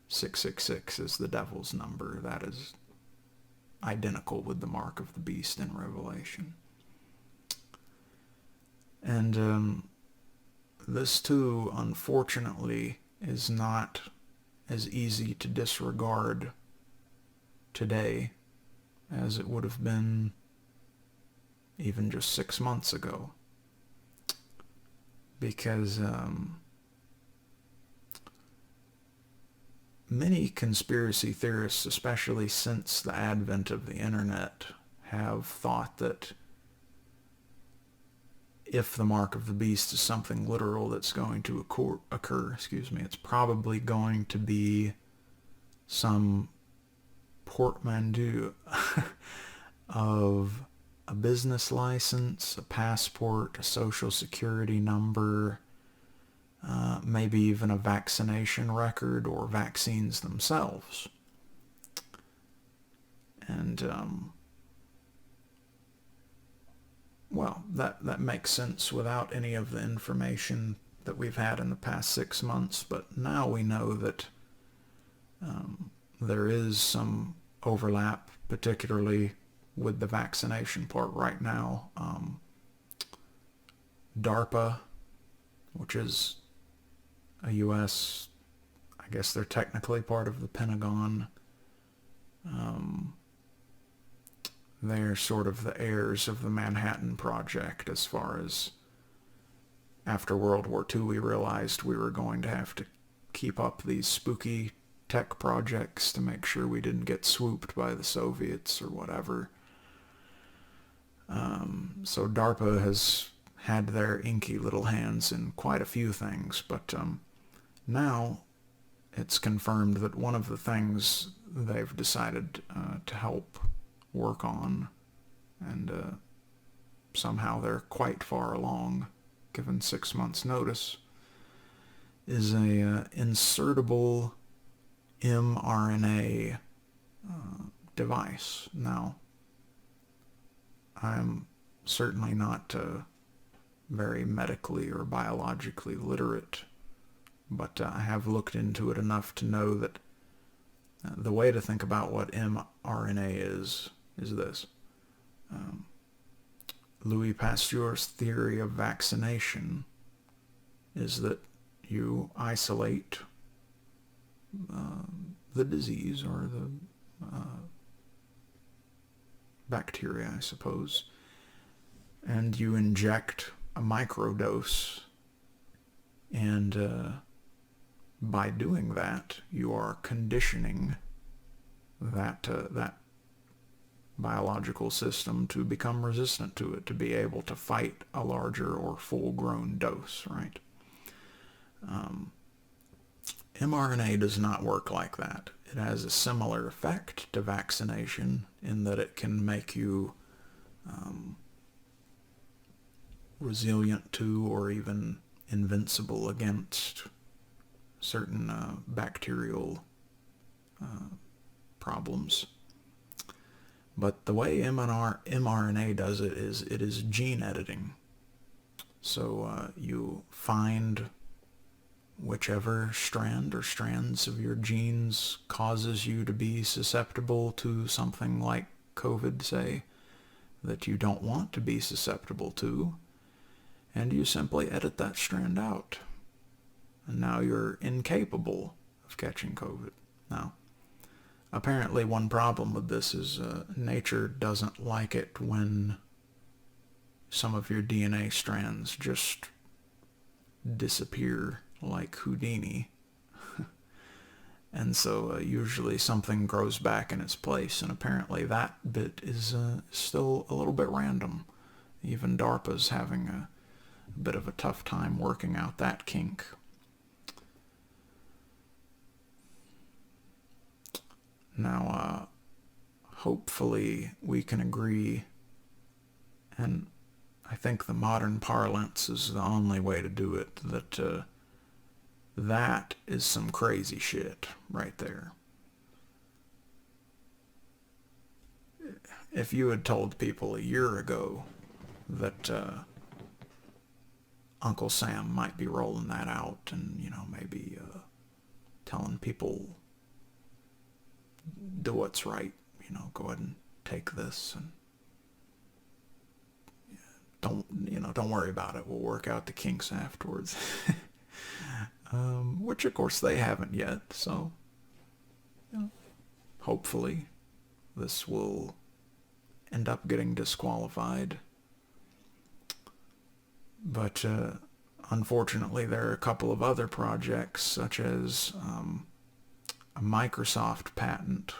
666 as the devil's number. That is identical with the mark of the beast in Revelation. And this too, unfortunately, is not as easy to disregard today as it would have been even just 6 months ago. Because many conspiracy theorists, especially since the advent of the internet, have thought that if the mark of the beast is something literal that's going to occur, it's probably going to be some portmanteau of a business license, a passport, a social security number, maybe even a vaccination record or vaccines themselves. And, well, that makes sense without any of the information that we've had in the past 6 months, but now we know that there is some overlap, particularly with the vaccination part right now. DARPA, which is a U.S., I guess they're technically part of the Pentagon. They're sort of the heirs of the Manhattan Project, as far as after World War II we realized we were going to have to keep up these spooky tech projects to make sure we didn't get swooped by the Soviets or whatever. So DARPA has had their inky little hands in quite a few things, but now it's confirmed that one of the things they've decided to help work on, and somehow they're quite far along, given 6 months' notice, is a insertable mRNA device. Now, I'm certainly not very medically or biologically literate but I have looked into it enough to know that the way to think about what mRNA is this. Louis Pasteur's theory of vaccination is that you isolate the disease or the bacteria, I suppose, and you inject a microdose, and by doing that, you are conditioning that biological system to become resistant to it, to be able to fight a larger or full-grown dose, right? mRNA does not work like that. It has a similar effect to vaccination in that it can make you resilient to or even invincible against certain bacterial problems. But the way mRNA does it is gene editing. So you find whichever strand or strands of your genes causes you to be susceptible to something like COVID, say, that you don't want to be susceptible to, and you simply edit that strand out. And now you're incapable of catching COVID. Now, apparently one problem with this is nature doesn't like it when some of your DNA strands just disappear like Houdini. And so usually something grows back in its place, and apparently that bit is still a little bit random. Even DARPA's having a bit of a tough time working out that kink. Now, hopefully we can agree, and I think the modern parlance is the only way to do it, that that is some crazy shit right there. If you had told people a year ago that Uncle Sam might be rolling that out and, maybe telling people do what's right, go ahead and take this and don't worry about it. We'll work out the kinks afterwards. Which of course they haven't yet, so hopefully this will end up getting disqualified. But unfortunately there are a couple of other projects, such as a Microsoft patent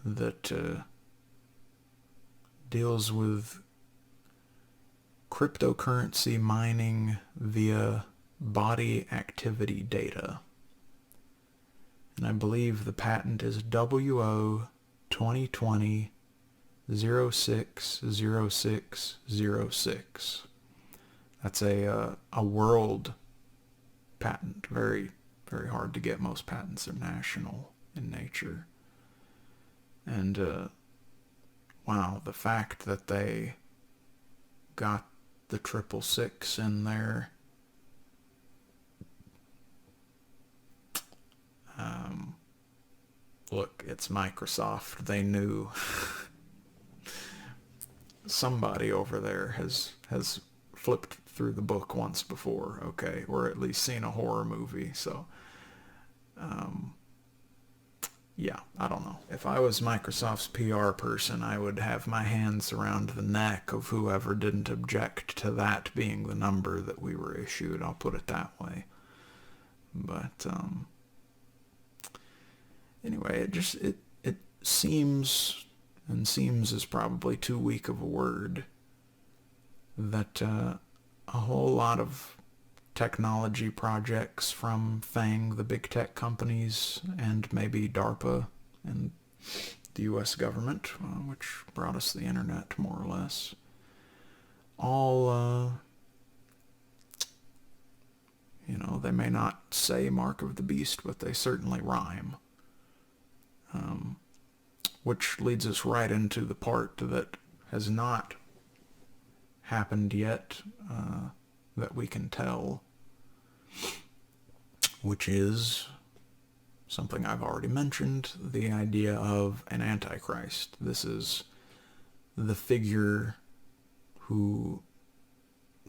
that deals with cryptocurrency mining via body activity data. And I believe the patent is WO 2020 060606. That's a world patent. Very, very hard to get. Most patents are national in nature. And wow, the fact that they got the 666 in there, look, it's Microsoft. They knew. Somebody over there has flipped through the book once before, okay, or at least seen a horror movie. So yeah, I don't know. If I was Microsoft's PR person, I would have my hands around the neck of whoever didn't object to that being the number that we were issued. I'll put it that way. But anyway, it seems, and seems is probably too weak of a word, that a whole lot of technology projects from FANG, the big tech companies, and maybe DARPA and the U.S. government, which brought us the internet more or less, all, they may not say Mark of the Beast, but they certainly rhyme. Which leads us right into the part that has not happened yet, that we can tell. which is something I've already mentioned, the idea of an antichrist. This is the figure who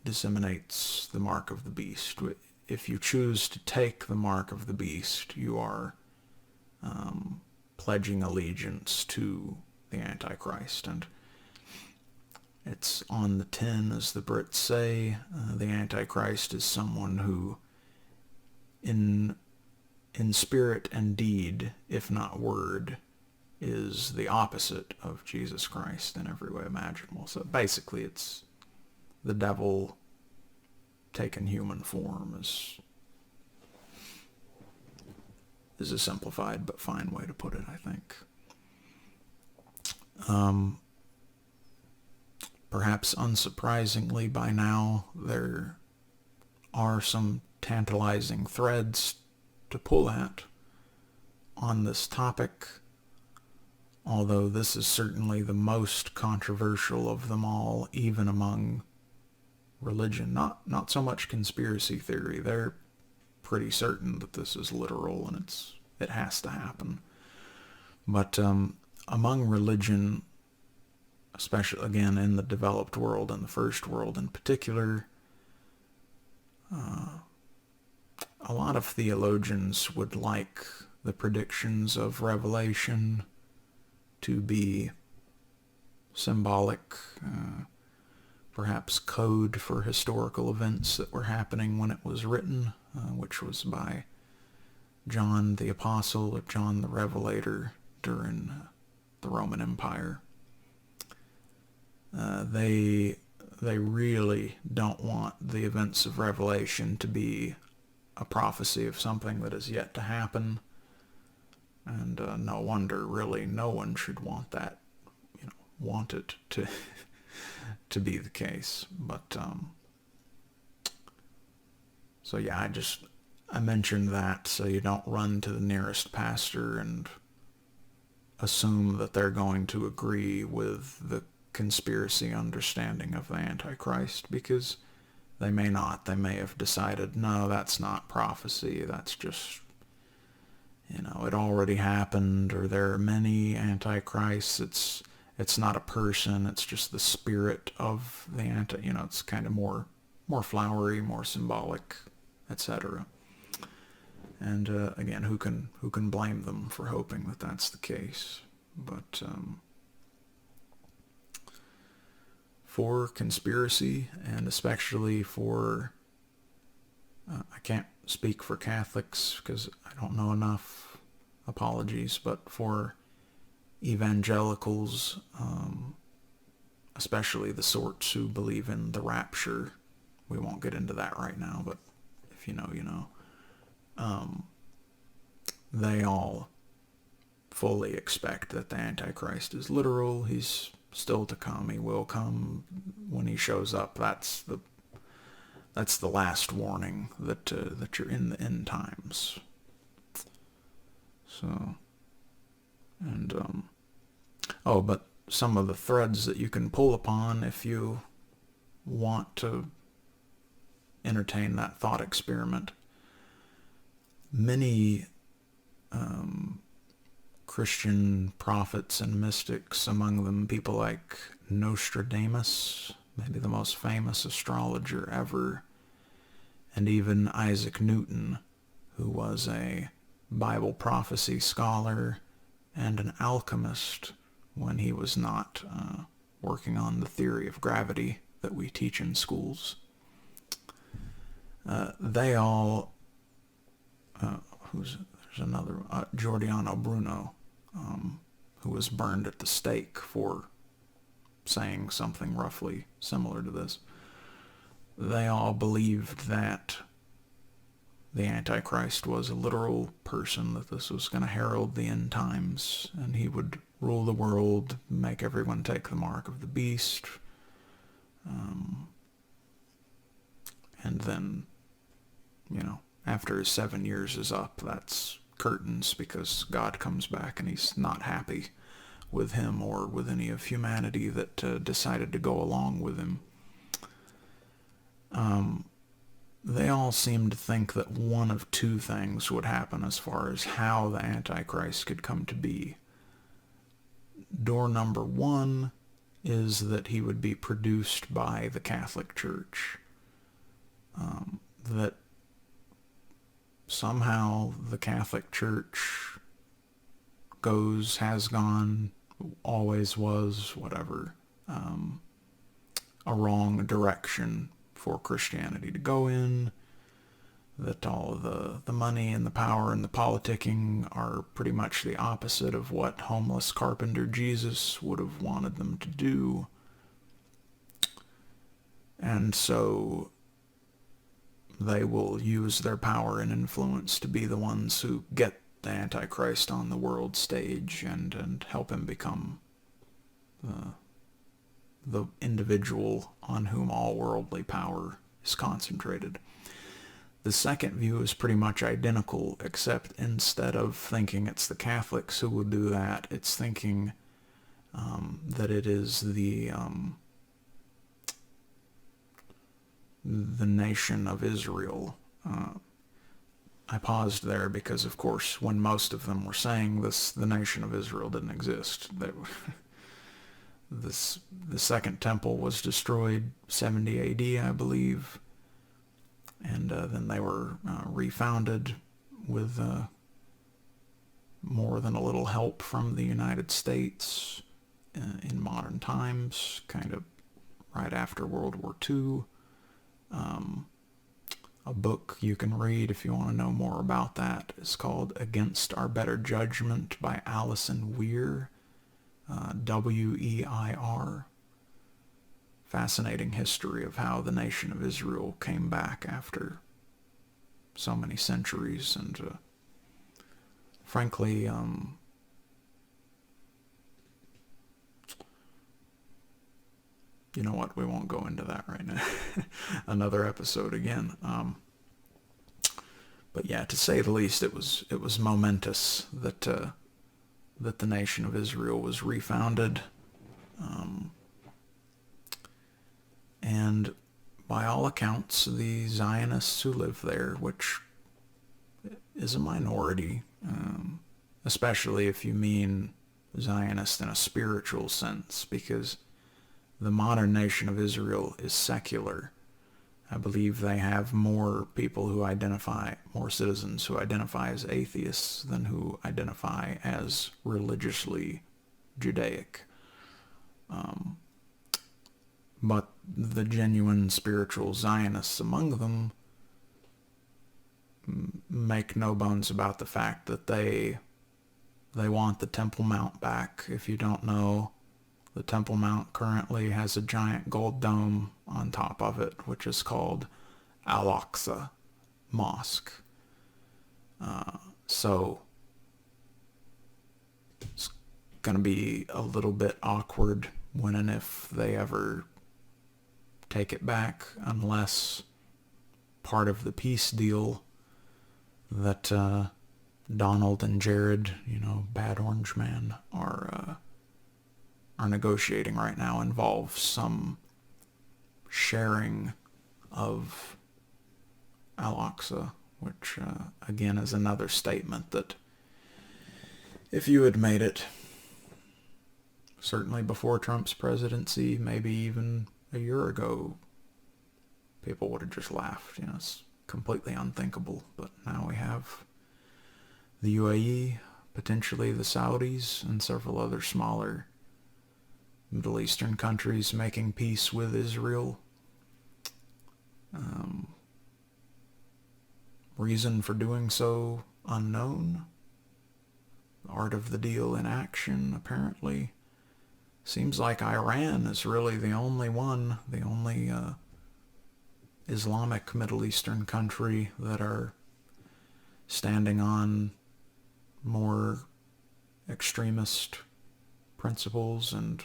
disseminates the mark of the beast. If you choose to take the mark of the beast, you are pledging allegiance to the Antichrist. And it's on the tin, as the Brits say. The Antichrist is someone who, in spirit and deed, if not word, is the opposite of Jesus Christ in every way imaginable. So basically it's the devil taken human form, is a simplified but fine way to put it, I think. Perhaps unsurprisingly by now, there are some tantalizing threads to pull at on this topic, although this is certainly the most controversial of them all, even among religion. Not so much conspiracy theory. They're pretty certain that this is literal and it has to happen. But among religion, especially again in the developed world and the first world in particular, a lot of theologians would like the predictions of Revelation to be symbolic, perhaps code for historical events that were happening when it was written, which was by John the Apostle or John the Revelator during the Roman Empire. They really don't want the events of Revelation to be a prophecy of something that is yet to happen, and no wonder, really, no one should want that, want it to to be the case. But so yeah, I mentioned that so you don't run to the nearest pastor and assume that they're going to agree with the conspiracy understanding of the Antichrist, because they may not. They may have decided, no, that's not prophecy, that's just, it already happened, or there are many Antichrists, it's not a person, it's just the spirit of the it's kind of more flowery, more symbolic, etc. And again, who can blame them for hoping that that's the case? But for conspiracy, and especially for, I can't speak for Catholics because I don't know enough, apologies, but for evangelicals, especially the sorts who believe in the rapture, we won't get into that right now, but if you know, you know, they all fully expect that the Antichrist is literal. He's still to come. He will come. When he shows up, that's the last warning that you're in the end times. So, and but some of the threads that you can pull upon if you want to entertain that thought experiment. Many Christian prophets and mystics, among them people like Nostradamus, maybe the most famous astrologer ever, and even Isaac Newton, who was a Bible prophecy scholar and an alchemist when he was not working on the theory of gravity that we teach in schools. They all, there's another, Giordano Bruno, who was burned at the stake for saying something roughly similar to this. They all believed that the Antichrist was a literal person, that this was going to herald the end times, and he would rule the world, make everyone take the mark of the beast, and then, after his 7 years is up, that's curtains, because God comes back and he's not happy with him or with any of humanity that decided to go along with him. they all seem to think that one of two things would happen as far as how the Antichrist could come to be. Door number one is that he would be produced by the Catholic Church. That somehow the Catholic Church has gone, always was, whatever, a wrong direction for Christianity to go in, that all the money and the power and the politicking are pretty much the opposite of what homeless carpenter Jesus would have wanted them to do. And so they will use their power and influence to be the ones who get the Antichrist on the world stage and help him become the individual on whom all worldly power is concentrated. The second view is pretty much identical, except instead of thinking it's the Catholics who will do that, it's thinking that it is the nation of Israel. I paused there because, of course, when most of them were saying this, the nation of Israel didn't exist. The second temple was destroyed 70 AD, I believe, and then they were refounded with more than a little help from the United States in modern times, kind of right after World War II. A book you can read if you want to know more about that is called Against Our Better Judgment by Allison Weir, W-E-I-R. Fascinating history of how the nation of Israel came back after so many centuries, and frankly, you know what? We won't go into that right now. Another episode again. But yeah, to say the least, it was momentous that the nation of Israel was refounded, and by all accounts, the Zionists who live there, which is a minority, especially if you mean Zionist in a spiritual sense, because the modern nation of Israel is secular. I believe they have more citizens who identify as atheists than who identify as religiously Judaic. But the genuine spiritual Zionists among them make no bones about the fact that they want the Temple Mount back. If you don't know, the Temple Mount currently has a giant gold dome on top of it, which is called Al-Aqsa Mosque. So it's going to be a little bit awkward when and if they ever take it back, unless part of the peace deal that Donald and Jared, Bad Orange Man, are negotiating right now involves some sharing of Al-Aqsa, which again is another statement that if you had made it, certainly before Trump's presidency, maybe even a year ago, people would have just laughed. It's completely unthinkable. But now we have the UAE, potentially the Saudis, and several other smaller Middle Eastern countries making peace with Israel. Reason for doing so unknown. Art of the deal in action, apparently. Seems like Iran is really the only Islamic Middle Eastern country that are standing on more extremist principles and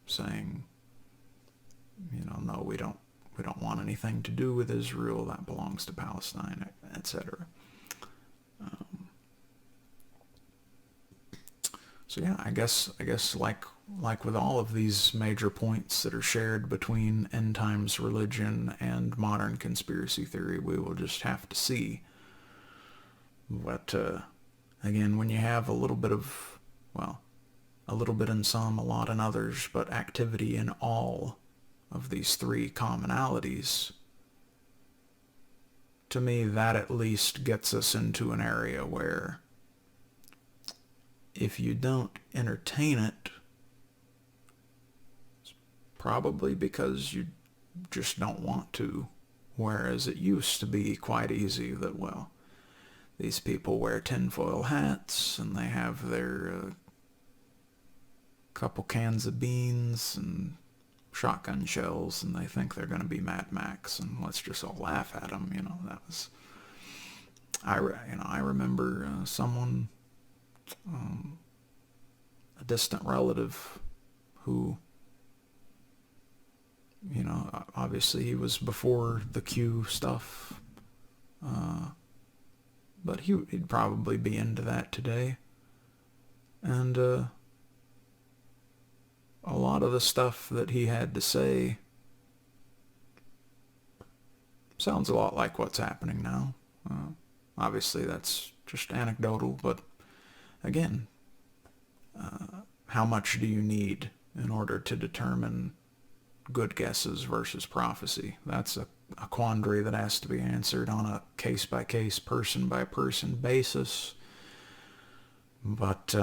saying, no, we don't want anything to do with Israel. That belongs to Palestine, etc. So yeah, I guess like like with all of these major points that are shared between end times religion and modern conspiracy theory, we will just have to see. But again, when you have a little bit of, well, a little bit in some, a lot in others, but activity in all of these three commonalities, to me that at least gets us into an area where if you don't entertain it, it's probably because you just don't want to. Whereas it used to be quite easy that, well, these people wear tinfoil hats and they have their couple cans of beans and shotgun shells and they think they're going to be Mad Max and let's just all laugh at them. That was, I remember someone, a distant relative who, obviously he was before the Q stuff, but he'd probably be into that today. And a lot of the stuff that he had to say sounds a lot like what's happening now. Obviously that's just anecdotal, but again, how much do you need in order to determine good guesses versus prophecy? That's a quandary that has to be answered on a case-by-case, person-by-person basis. But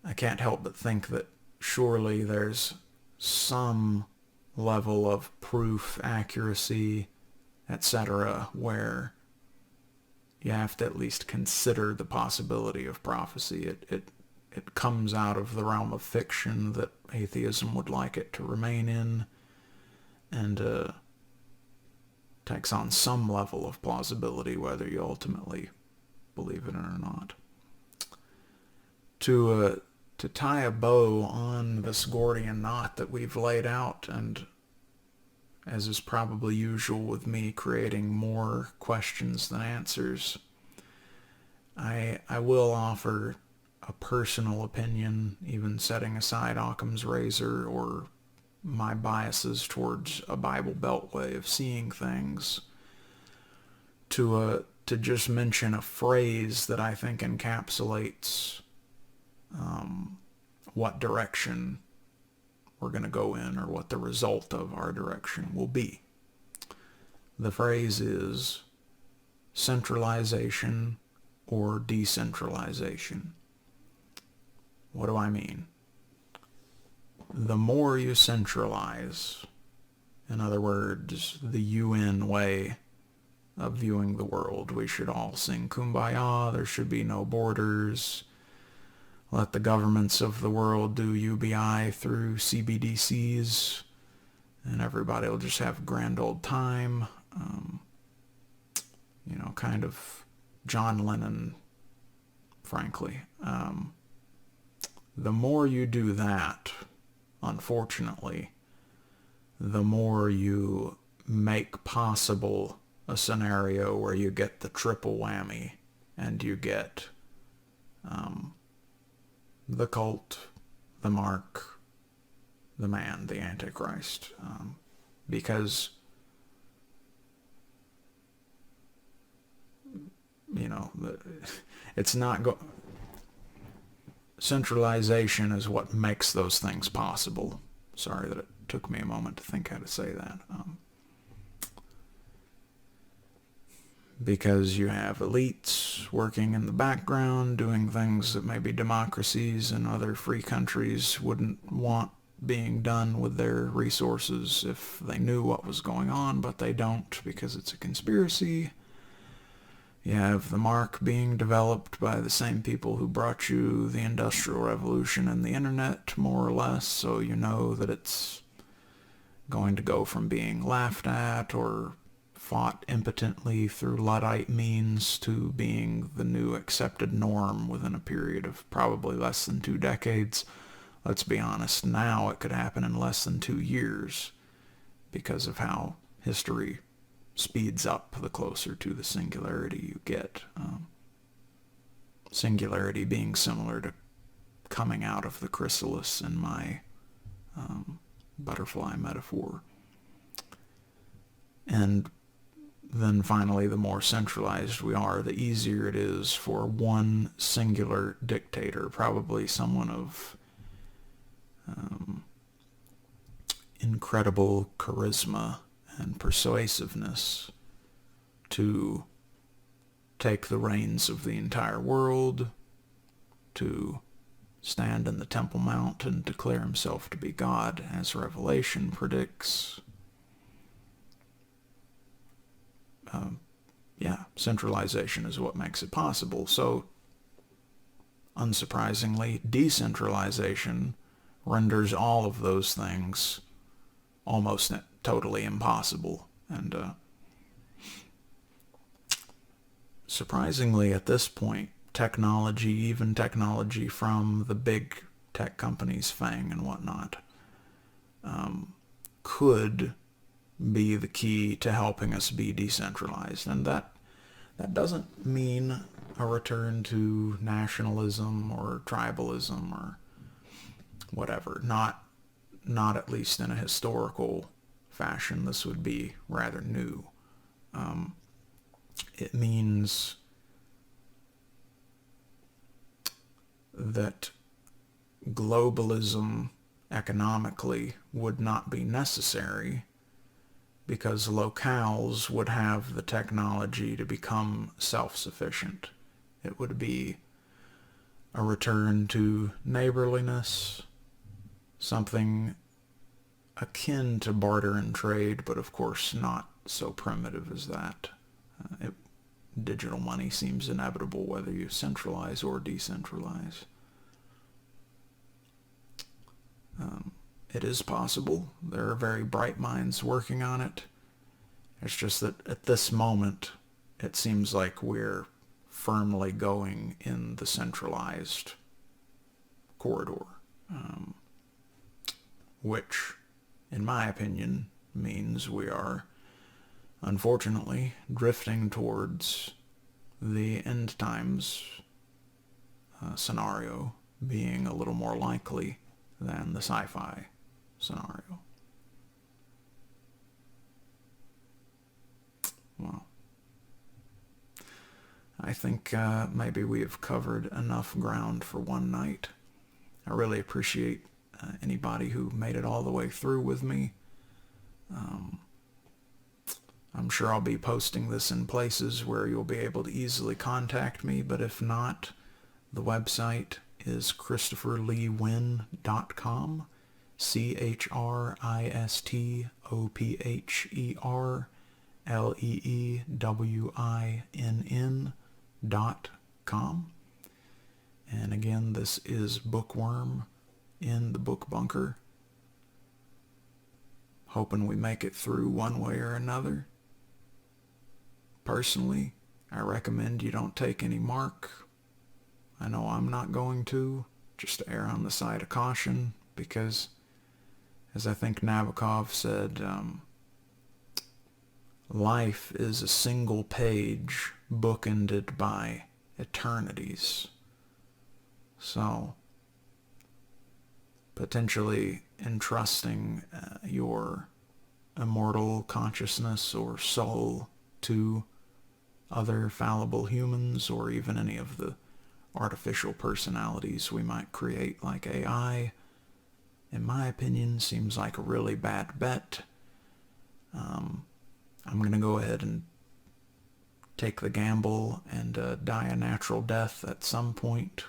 I can't help but think that surely there's some level of proof, accuracy, etc., where you have to at least consider the possibility of prophecy. It comes out of the realm of fiction that atheism would like it to remain in, and takes on some level of plausibility, whether you ultimately believe it or not. To tie a bow on this Gordian knot that we've laid out, and as is probably usual with me creating more questions than answers, I will offer a personal opinion, even setting aside Occam's razor or my biases towards a Bible Belt way of seeing things, to just mention a phrase that I think encapsulates what direction we're going to go in, or what the result of our direction will be. The phrase is centralization or decentralization. What do I mean? The more you centralize, in other words, the UN way of viewing the world, we should all sing Kumbaya, there should be no borders, let the governments of the world do UBI through CBDCs, and everybody will just have a grand old time. Kind of John Lennon, frankly. The more you do that, unfortunately, the more you make possible a scenario where you get the triple whammy, and you get the cult, the mark, the man, the Antichrist. Because, it's not centralization is what makes those things possible. Sorry that it took me a moment to think how to say that. Because you have elites working in the background, doing things that maybe democracies and other free countries wouldn't want being done with their resources if they knew what was going on, but they don't because it's a conspiracy. You have the mark being developed by the same people who brought you the Industrial Revolution and the internet, more or less, so you know that it's going to go from being laughed at or fought impotently through Luddite means to being the new accepted norm within a period of probably less than 2 decades. Let's be honest, now it could happen in less than 2 years because of how history speeds up the closer to the singularity you get. Singularity being similar to coming out of the chrysalis in my butterfly metaphor. And then finally, the more centralized we are, the easier it is for one singular dictator, probably someone of incredible charisma and persuasiveness, to take the reins of the entire world, to stand in the Temple Mount and declare himself to be God, as Revelation predicts. Centralization is what makes it possible. So, unsurprisingly, decentralization renders all of those things almost totally impossible. And surprisingly, at this point, technology, even technology from the big tech companies, FANG and whatnot, could be the key to helping us be decentralized. And that doesn't mean a return to nationalism or tribalism or whatever. Not at least in a historical fashion. This would be rather new. It means that globalism economically would not be necessary, because locales would have the technology to become self-sufficient. It would be a return to neighborliness, something akin to barter and trade, but of course not so primitive as that. Digital money seems inevitable whether you centralize or decentralize. It is possible. There are very bright minds working on it. It's just that at this moment, it seems like we're firmly going in the centralized corridor, which, in my opinion, means we are, unfortunately, drifting towards the end times scenario being a little more likely than the sci-fi scenario. Well, I think maybe we have covered enough ground for one night. I really appreciate anybody who made it all the way through with me. I'm sure I'll be posting this in places where you'll be able to easily contact me, but if not, the website is ChristopherLeeWynn.com, ChristopherLeewinn.com. And again, this is Bookworm in the Book Bunker. Hoping we make it through one way or another. Personally, I recommend you don't take any mark. I know I'm not going to, just to err on the side of caution, because, as I think Nabokov said, life is a single page bookended by eternities. So, potentially entrusting your immortal consciousness or soul to other fallible humans, or even any of the artificial personalities we might create like AI, in my opinion, seems like a really bad bet. I'm going to go ahead and take the gamble and die a natural death at some point,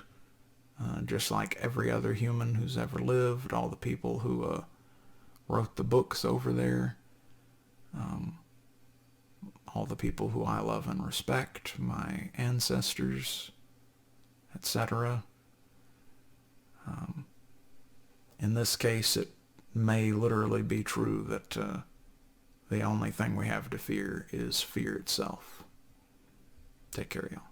just like every other human who's ever lived, all the people who wrote the books over there, all the people who I love and respect, my ancestors, etc. In this case, it may literally be true that the only thing we have to fear is fear itself. Take care, y'all.